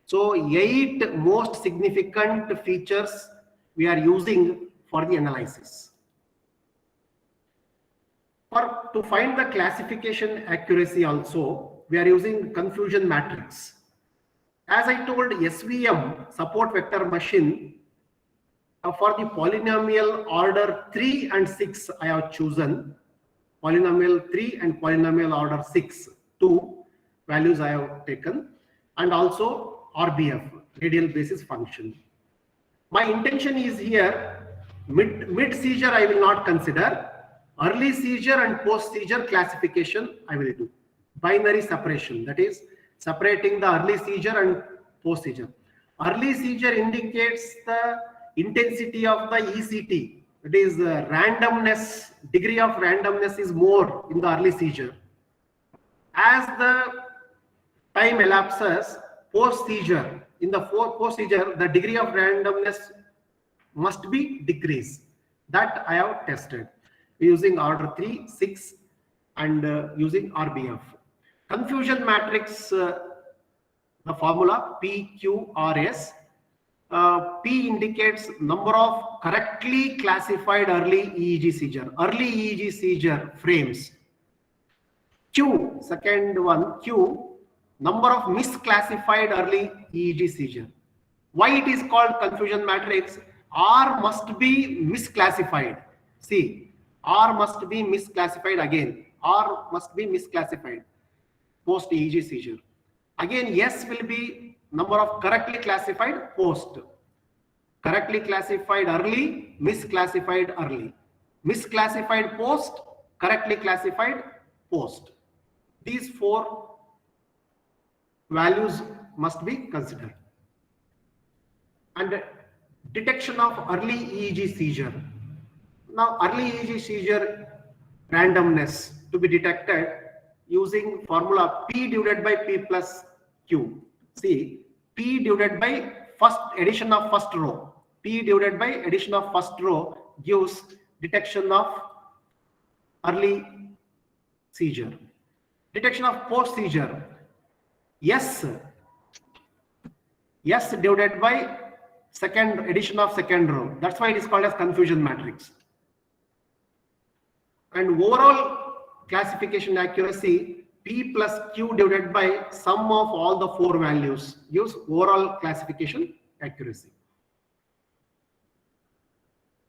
So 8 most significant features we are using for the analysis. To find the classification accuracy also, we are using confusion matrix. As I told, SVM, support vector machine, for the polynomial order 3 and 6 I have chosen, polynomial 3 and polynomial order 6, 2 values I have taken, and also RBF, radial basis function. My intention is here, mid seizure I will not consider, early seizure and post seizure classification I will do. Binary separation, that is separating the early seizure and post seizure. Early seizure indicates the intensity of the ECT it is randomness, degree of randomness is more in the early seizure. As the time elapses post seizure, in the post seizure, the degree of randomness must be decreased. That I have tested using order 3, 6 and using RBF. Confusion matrix, the formula PQRS. P indicates number of correctly classified early EEG seizure. Early EEG seizure frames. Q, second one, Q, number of misclassified early EEG seizure. Why it is called confusion matrix? R must be misclassified. See, R must be misclassified again. R must be misclassified post EEG seizure. Again, S will be number of correctly classified post. Correctly classified early, misclassified early. Misclassified post, correctly classified post. These 4 values must be considered. And detection of early EEG seizure. Now, early EEG seizure randomness to be detected using formula P divided by P plus Q. See, P divided by first addition of first row. P divided by addition of first row gives detection of early seizure. Detection of post seizure. S divided by second addition of second row. That's why it is called as confusion matrix. And overall classification accuracy, P plus Q divided by sum of all the 4 values gives overall classification accuracy.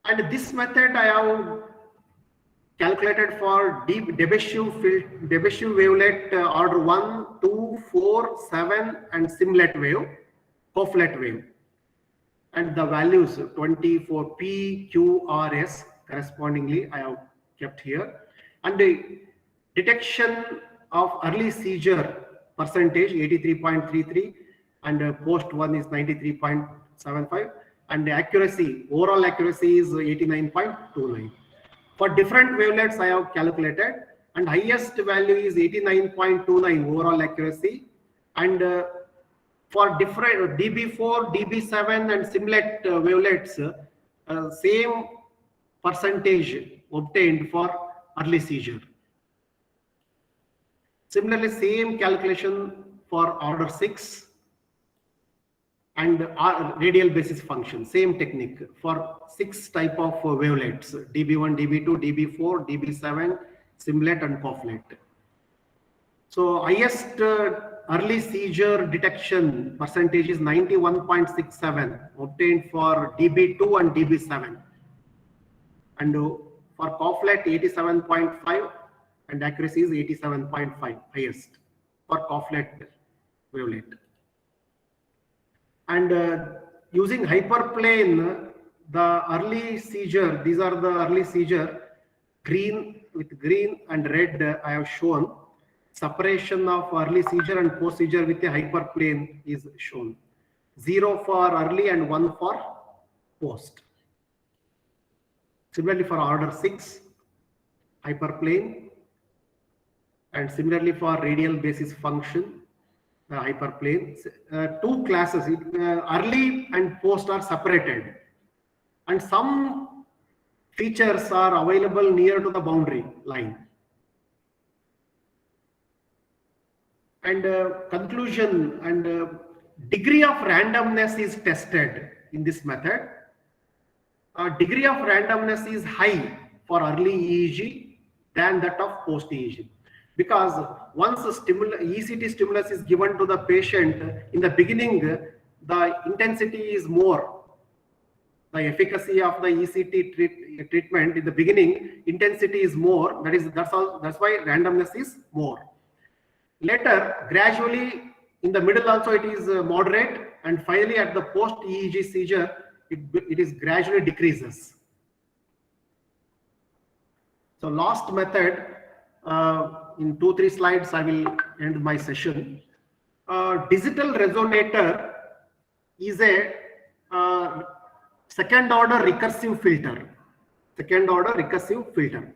And this method I have calculated for Debeshev wavelet order 1, 2, 4, 7 and Simlet wave, Koflet wave. And the values 20 for P, Q, R, S correspondingly I have kept here. And the detection of early seizure percentage 83.33 and post one is 93.75 and the accuracy, overall accuracy is 89.29. For different wavelets I have calculated and highest value is 89.29 overall accuracy and for different DB4, DB7 and Simlet wavelets same percentage obtained for early seizure. Similarly, same calculation for order 6 and radial basis function, same technique for 6 type of wavelets, DB1, DB2, DB4, DB7, Simlet and Koflet. So highest early seizure detection percentage is 91.67 obtained for DB2 and DB7 and for Koflet 87.5 and accuracy is 87.5 highest for Koflet wavelet. And using hyperplane, the early seizure, these are the early seizure, green with green and red I have shown. Separation of early seizure and post seizure with a hyperplane is shown. 0 for early and 1 for post. Similarly for order 6, hyperplane. And similarly for radial basis function, hyperplane, 2 classes, early and post are separated. And some features are available near to the boundary line. And conclusion and degree of randomness is tested in this method. Degree of randomness is high for early EEG than that of post EEG. Because once the ECT stimulus is given to the patient, in the beginning, the intensity is more. The efficacy of the ECT treatment in the beginning, intensity is more. That's why randomness is more. Later, gradually, in the middle also it is moderate, and finally at the post EEG seizure, it is gradually decreases. So last method. In 2-3 slides, I will end my session. Digital resonator is a second order recursive filter. second order recursive filter.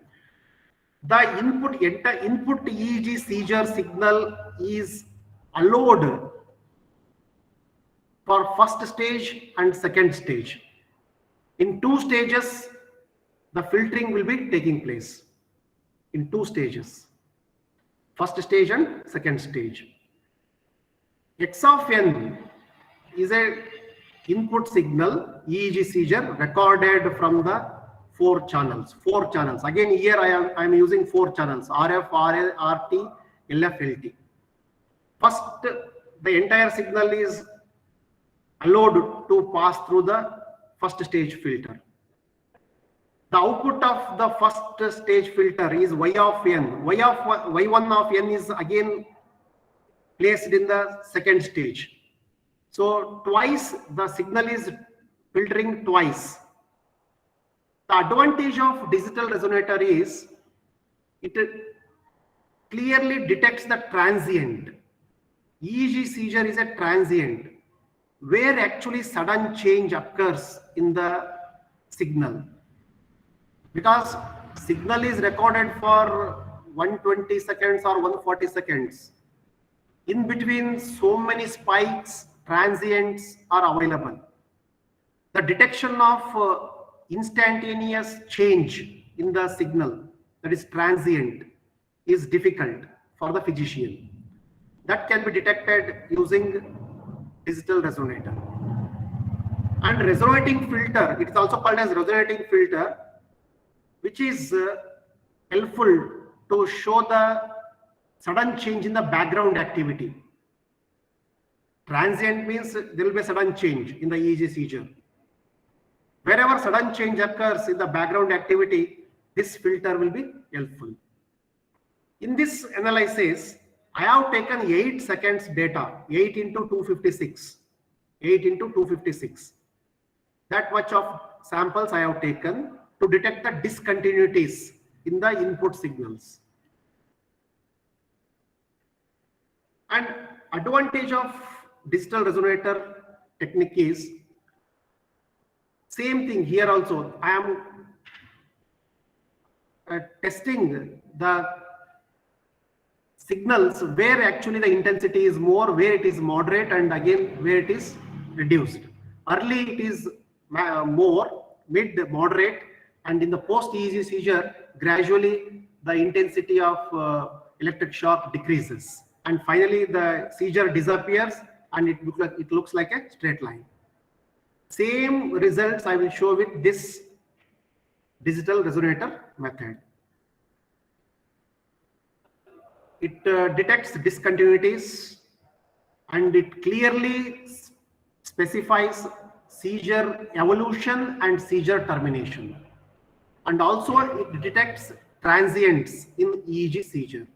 The input EEG seizure signal is allowed for first stage and second stage. In 2 stages, the filtering will be taking place in 2 stages, first stage and second stage. X of n is a input signal EEG seizure recorded from the 4 channels. Again, here I am using 4 channels: RF, RA, RT, LF, LT. First, the entire signal is allowed to pass through the first stage filter. The output of the first stage filter is Y of n. Y1 of n is again placed in the second stage. So twice the signal is filtering twice. The advantage of digital resonator is it clearly detects the transient. EEG seizure is a transient where actually sudden change occurs in the signal, because signal is recorded for 120 seconds or 140 seconds. In between, so many spikes, transients are available. The detection of instantaneous change in the signal, that is transient, is difficult for the physician. That can be detected using digital resonator. And resonating filter, it is also called as resonating filter, which is helpful to show the sudden change in the background activity. Transient means there will be a sudden change in the EEG seizure. Wherever sudden change occurs in the background activity, this filter will be helpful. In this analysis, I have taken 8 seconds data, 8 into 256. That much of samples I have taken to detect the discontinuities in the input signals. And advantage of digital resonator technique is same thing here also. I am testing the signals where actually the intensity is more, where it is moderate, and again where it is reduced. Early it is more, mid, moderate, and in the post EEG seizure, gradually the intensity of electric shock decreases, and finally the seizure disappears and it looks like a straight line. Same results I will show with this digital resonator method. It detects discontinuities and it clearly specifies seizure evolution and seizure termination. And also it detects transients in EEG seizure.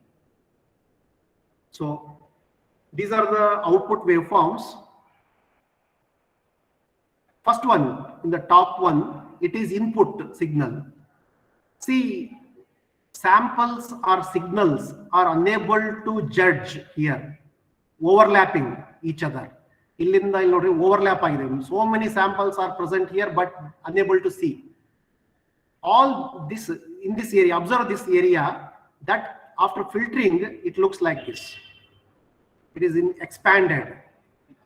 So these are the output waveforms. First one, in the top one, it is input signal. See, samples or signals are unable to judge here, overlapping each other. Overlap agide. So many samples are present here, but unable to see. All this in this area, observe this area, that after filtering, it looks like this. It is expanded.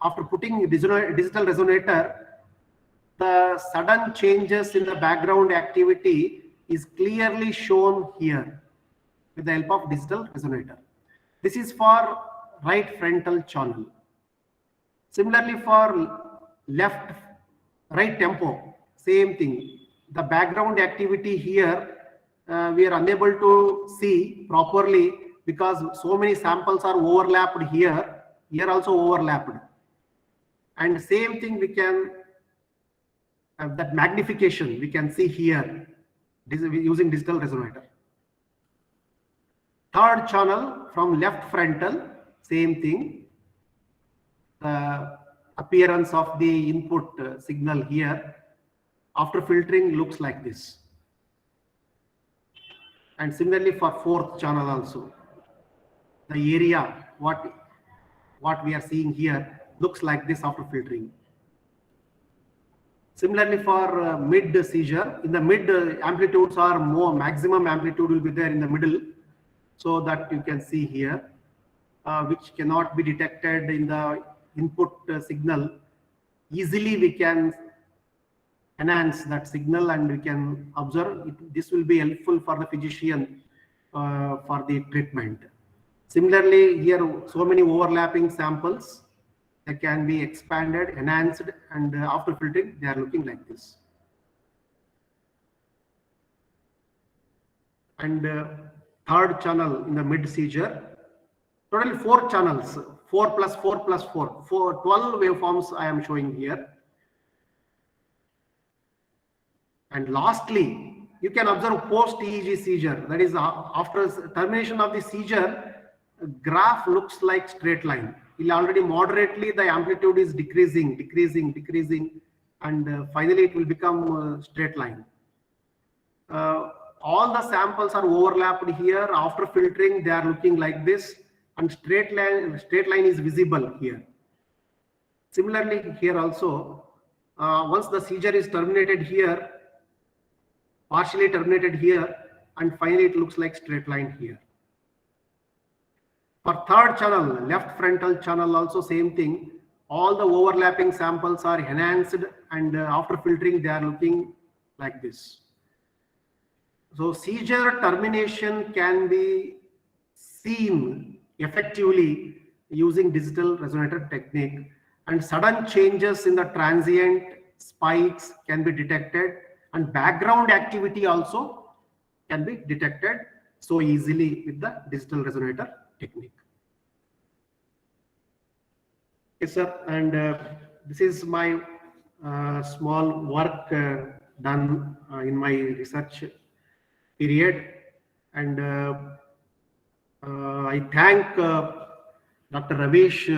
After putting digital resonator, the sudden changes in the background activity is clearly shown here with the help of digital resonator. This is for right frontal channel. Similarly for right tempo, same thing. The background activity here, we are unable to see properly because so many samples are overlapped here also overlapped. And same thing we can, that magnification we can see here. This is using digital resonator. Third channel from left frontal, same thing. The appearance of the input signal here after filtering looks like this. And similarly for fourth channel also, the area what we are seeing here looks like this after filtering. Similarly, for mid seizure, in the mid amplitudes are more, maximum amplitude will be there in the middle. So that you can see here, which cannot be detected in the input signal. Easily we can enhance that signal and we can observe it. This will be helpful for the physician for the treatment. Similarly, here so many overlapping samples that can be expanded, enhanced, and after filtering, they are looking like this. And third channel in the mid seizure, totally 4 channels, 4 plus 4 plus 4, 12 waveforms I am showing here. And lastly, you can observe post EEG seizure. That is, after termination of the seizure, graph looks like straight line. Already moderately the amplitude is decreasing, and finally it will become straight line. All the samples are overlapped here. After filtering, they are looking like this, and straight line is visible here. Similarly, here also, once the seizure is terminated here, partially terminated here, and finally it looks like straight line here. For third channel, left frontal channel, also same thing. All the overlapping samples are enhanced, and after filtering, they are looking like this. So seizure termination can be seen effectively using digital resonator technique, and sudden changes in the transient spikes can be detected, and background activity also can be detected so easily with the digital resonator technique. Yes, sir. And this is my small work done in my research period. And I thank Dr. Ravish,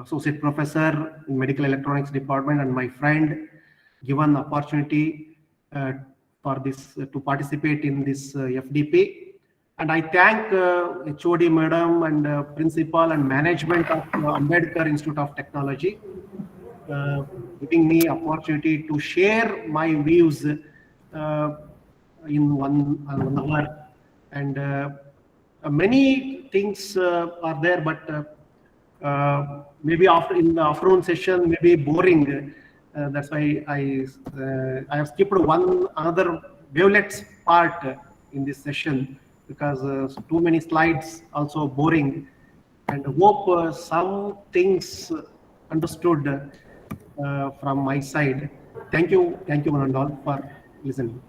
Associate Professor in Medical Electronics Department, and my friend, given the opportunity for this to participate in this FDP. And I thank HOD Madam and Principal and Management of Ambedkar Institute of Technology, giving me opportunity to share my views in one hour. And many things are there, but maybe after in the afternoon session, maybe boring. That's why I have skipped another wavelets part in this session, because too many slides also boring, and hope some things understood from my side. Thank you one and all for listening.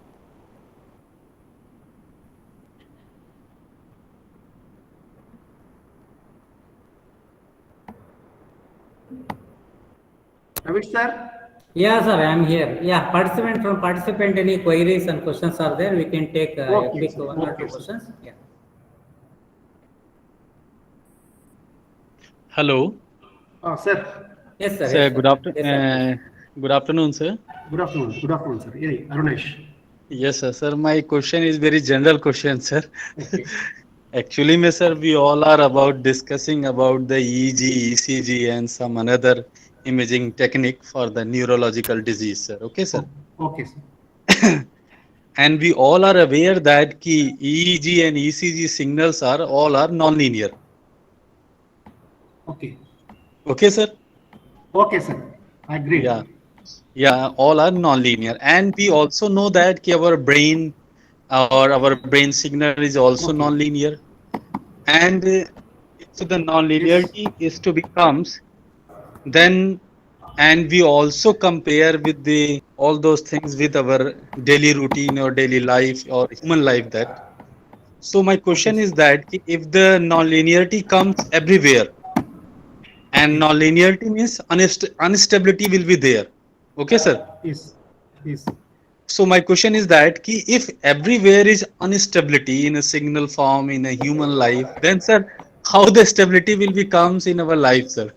Ravish sir? Yeah, sir, I am here. Yeah, participant, any queries and questions are there? We can take Okay, pick sir. one or two Okay, sir. questions. Yeah. Hello. Sir. Yes, sir. Sir, Yes, good sir. afternoon. Yes, sir. Good afternoon, sir. Good afternoon, sir. Yeah, Arunesh. Yes, sir. Sir, my question is very general question, sir. Okay. Actually, sir, we all are about discussing about the EEG, ECG, and some another imaging technique for the neurological disease, sir. Okay, sir. Okay, sir. And we all are aware that ki EEG and ECG signals are non-linear. Okay. Okay, sir. Okay, sir. I agree. Yeah. Yeah, all are non-linear, and we also know that our brain or our brain signal is also Okay. non-linear, and if the non-linearity is to becomes, then, and we also compare with all those things with our daily routine or daily life or human life that. So my question is that if the non-linearity comes everywhere, and non-linearity means instability will be there. Okay, sir. Yes. So my question is that if everywhere is instability in a signal form in a human life, then sir, how the stability will becomes in our life, sir?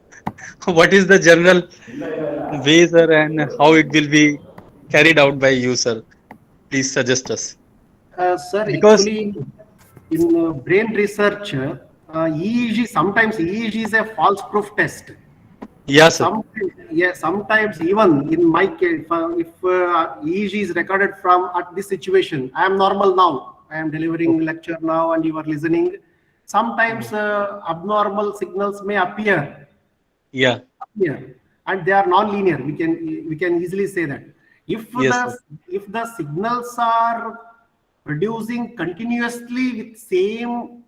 What is the general way, sir, and how it will be carried out by you, sir? Please suggest us. Sir, Because actually, in brain research, EEG, sometimes EEG is a false proof test. Yes, sir. Sometimes even in my case, if EEG is recorded from at this situation, I am normal now. I am delivering lecture now, and you are listening. Sometimes abnormal signals may appear, Yeah. and they are non-linear. We can easily say that. If Yes, if the signals are producing continuously with same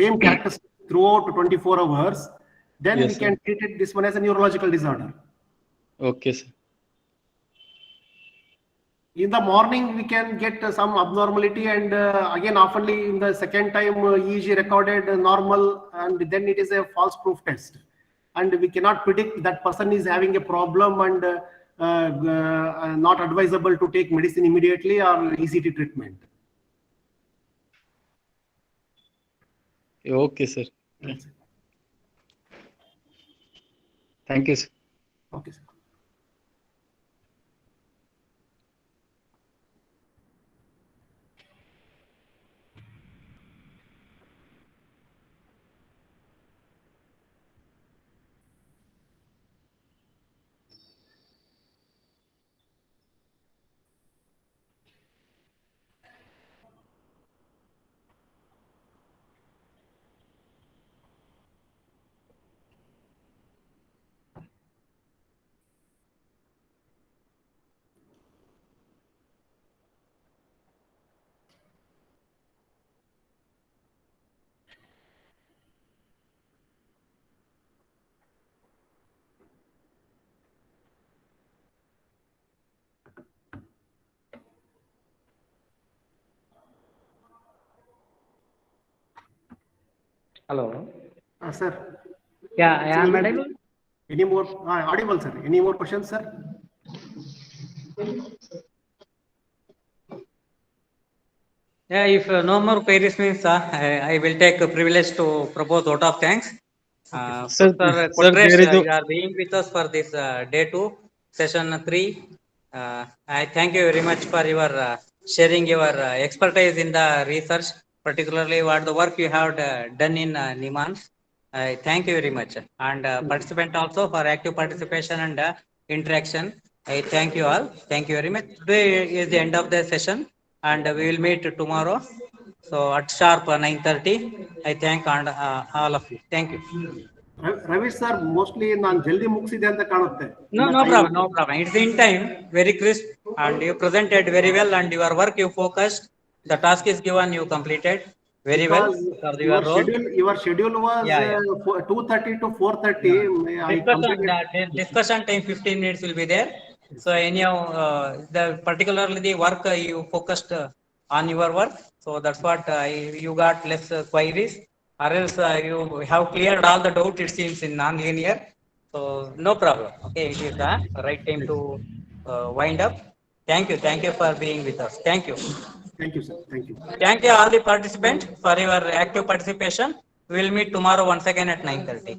same characteristics throughout 24 hours, then Yes, we sir. can treat this one as a neurological disorder. Okay, sir. In the morning, we can get some abnormality, and again, oftenly in the second time, EEG recorded normal, and then it is a false proof test. And we cannot predict that person is having a problem and not advisable to take medicine immediately or ECT treatment. Okay, sir. That's it. Thank you, sir. Okay, sir. Hello. Sir, Yeah, I am audible. any more audible, sir? Any more questions, sir? Yeah, if no more queries means I will take a privilege to propose vote of thanks. Sir, Sir sir, Kotresh, there is you are being with us for this day 2, session 3. I thank you very much for your sharing your expertise in the research, particularly what the work you have done in NIMANS. I thank you very much. And participant also for active participation and interaction. I thank you all. Thank you very much. Today is the end of the session, and we will meet tomorrow. So at sharp 9:30, I thank and, all of you. Thank you. Ravish sir, mostly ನಾನು ಜಲ್ದಿ ಮುಗಿಸಿದೆ ಅಂತ ಕಾಣುತ್ತೆ. No problem, no problem. It's in time, very crisp, and you presented very well, and your work you focused. The task is given, you completed very well for your role. Your schedule was Yeah, yeah. 2:30 to 4:30. I completed. Discussion time 15 minutes will be there. So anyhow, the particularly the work you focused on your work. So that's what you got less queries, or else you have cleared all the doubt. It seems in non-linear. So no problem. Okay, it is the right time to wind up. Thank you for being with us. Thank you. Thank you, sir. Thank you. Thank you all the participants for your active participation. We will meet tomorrow once again at 9:30.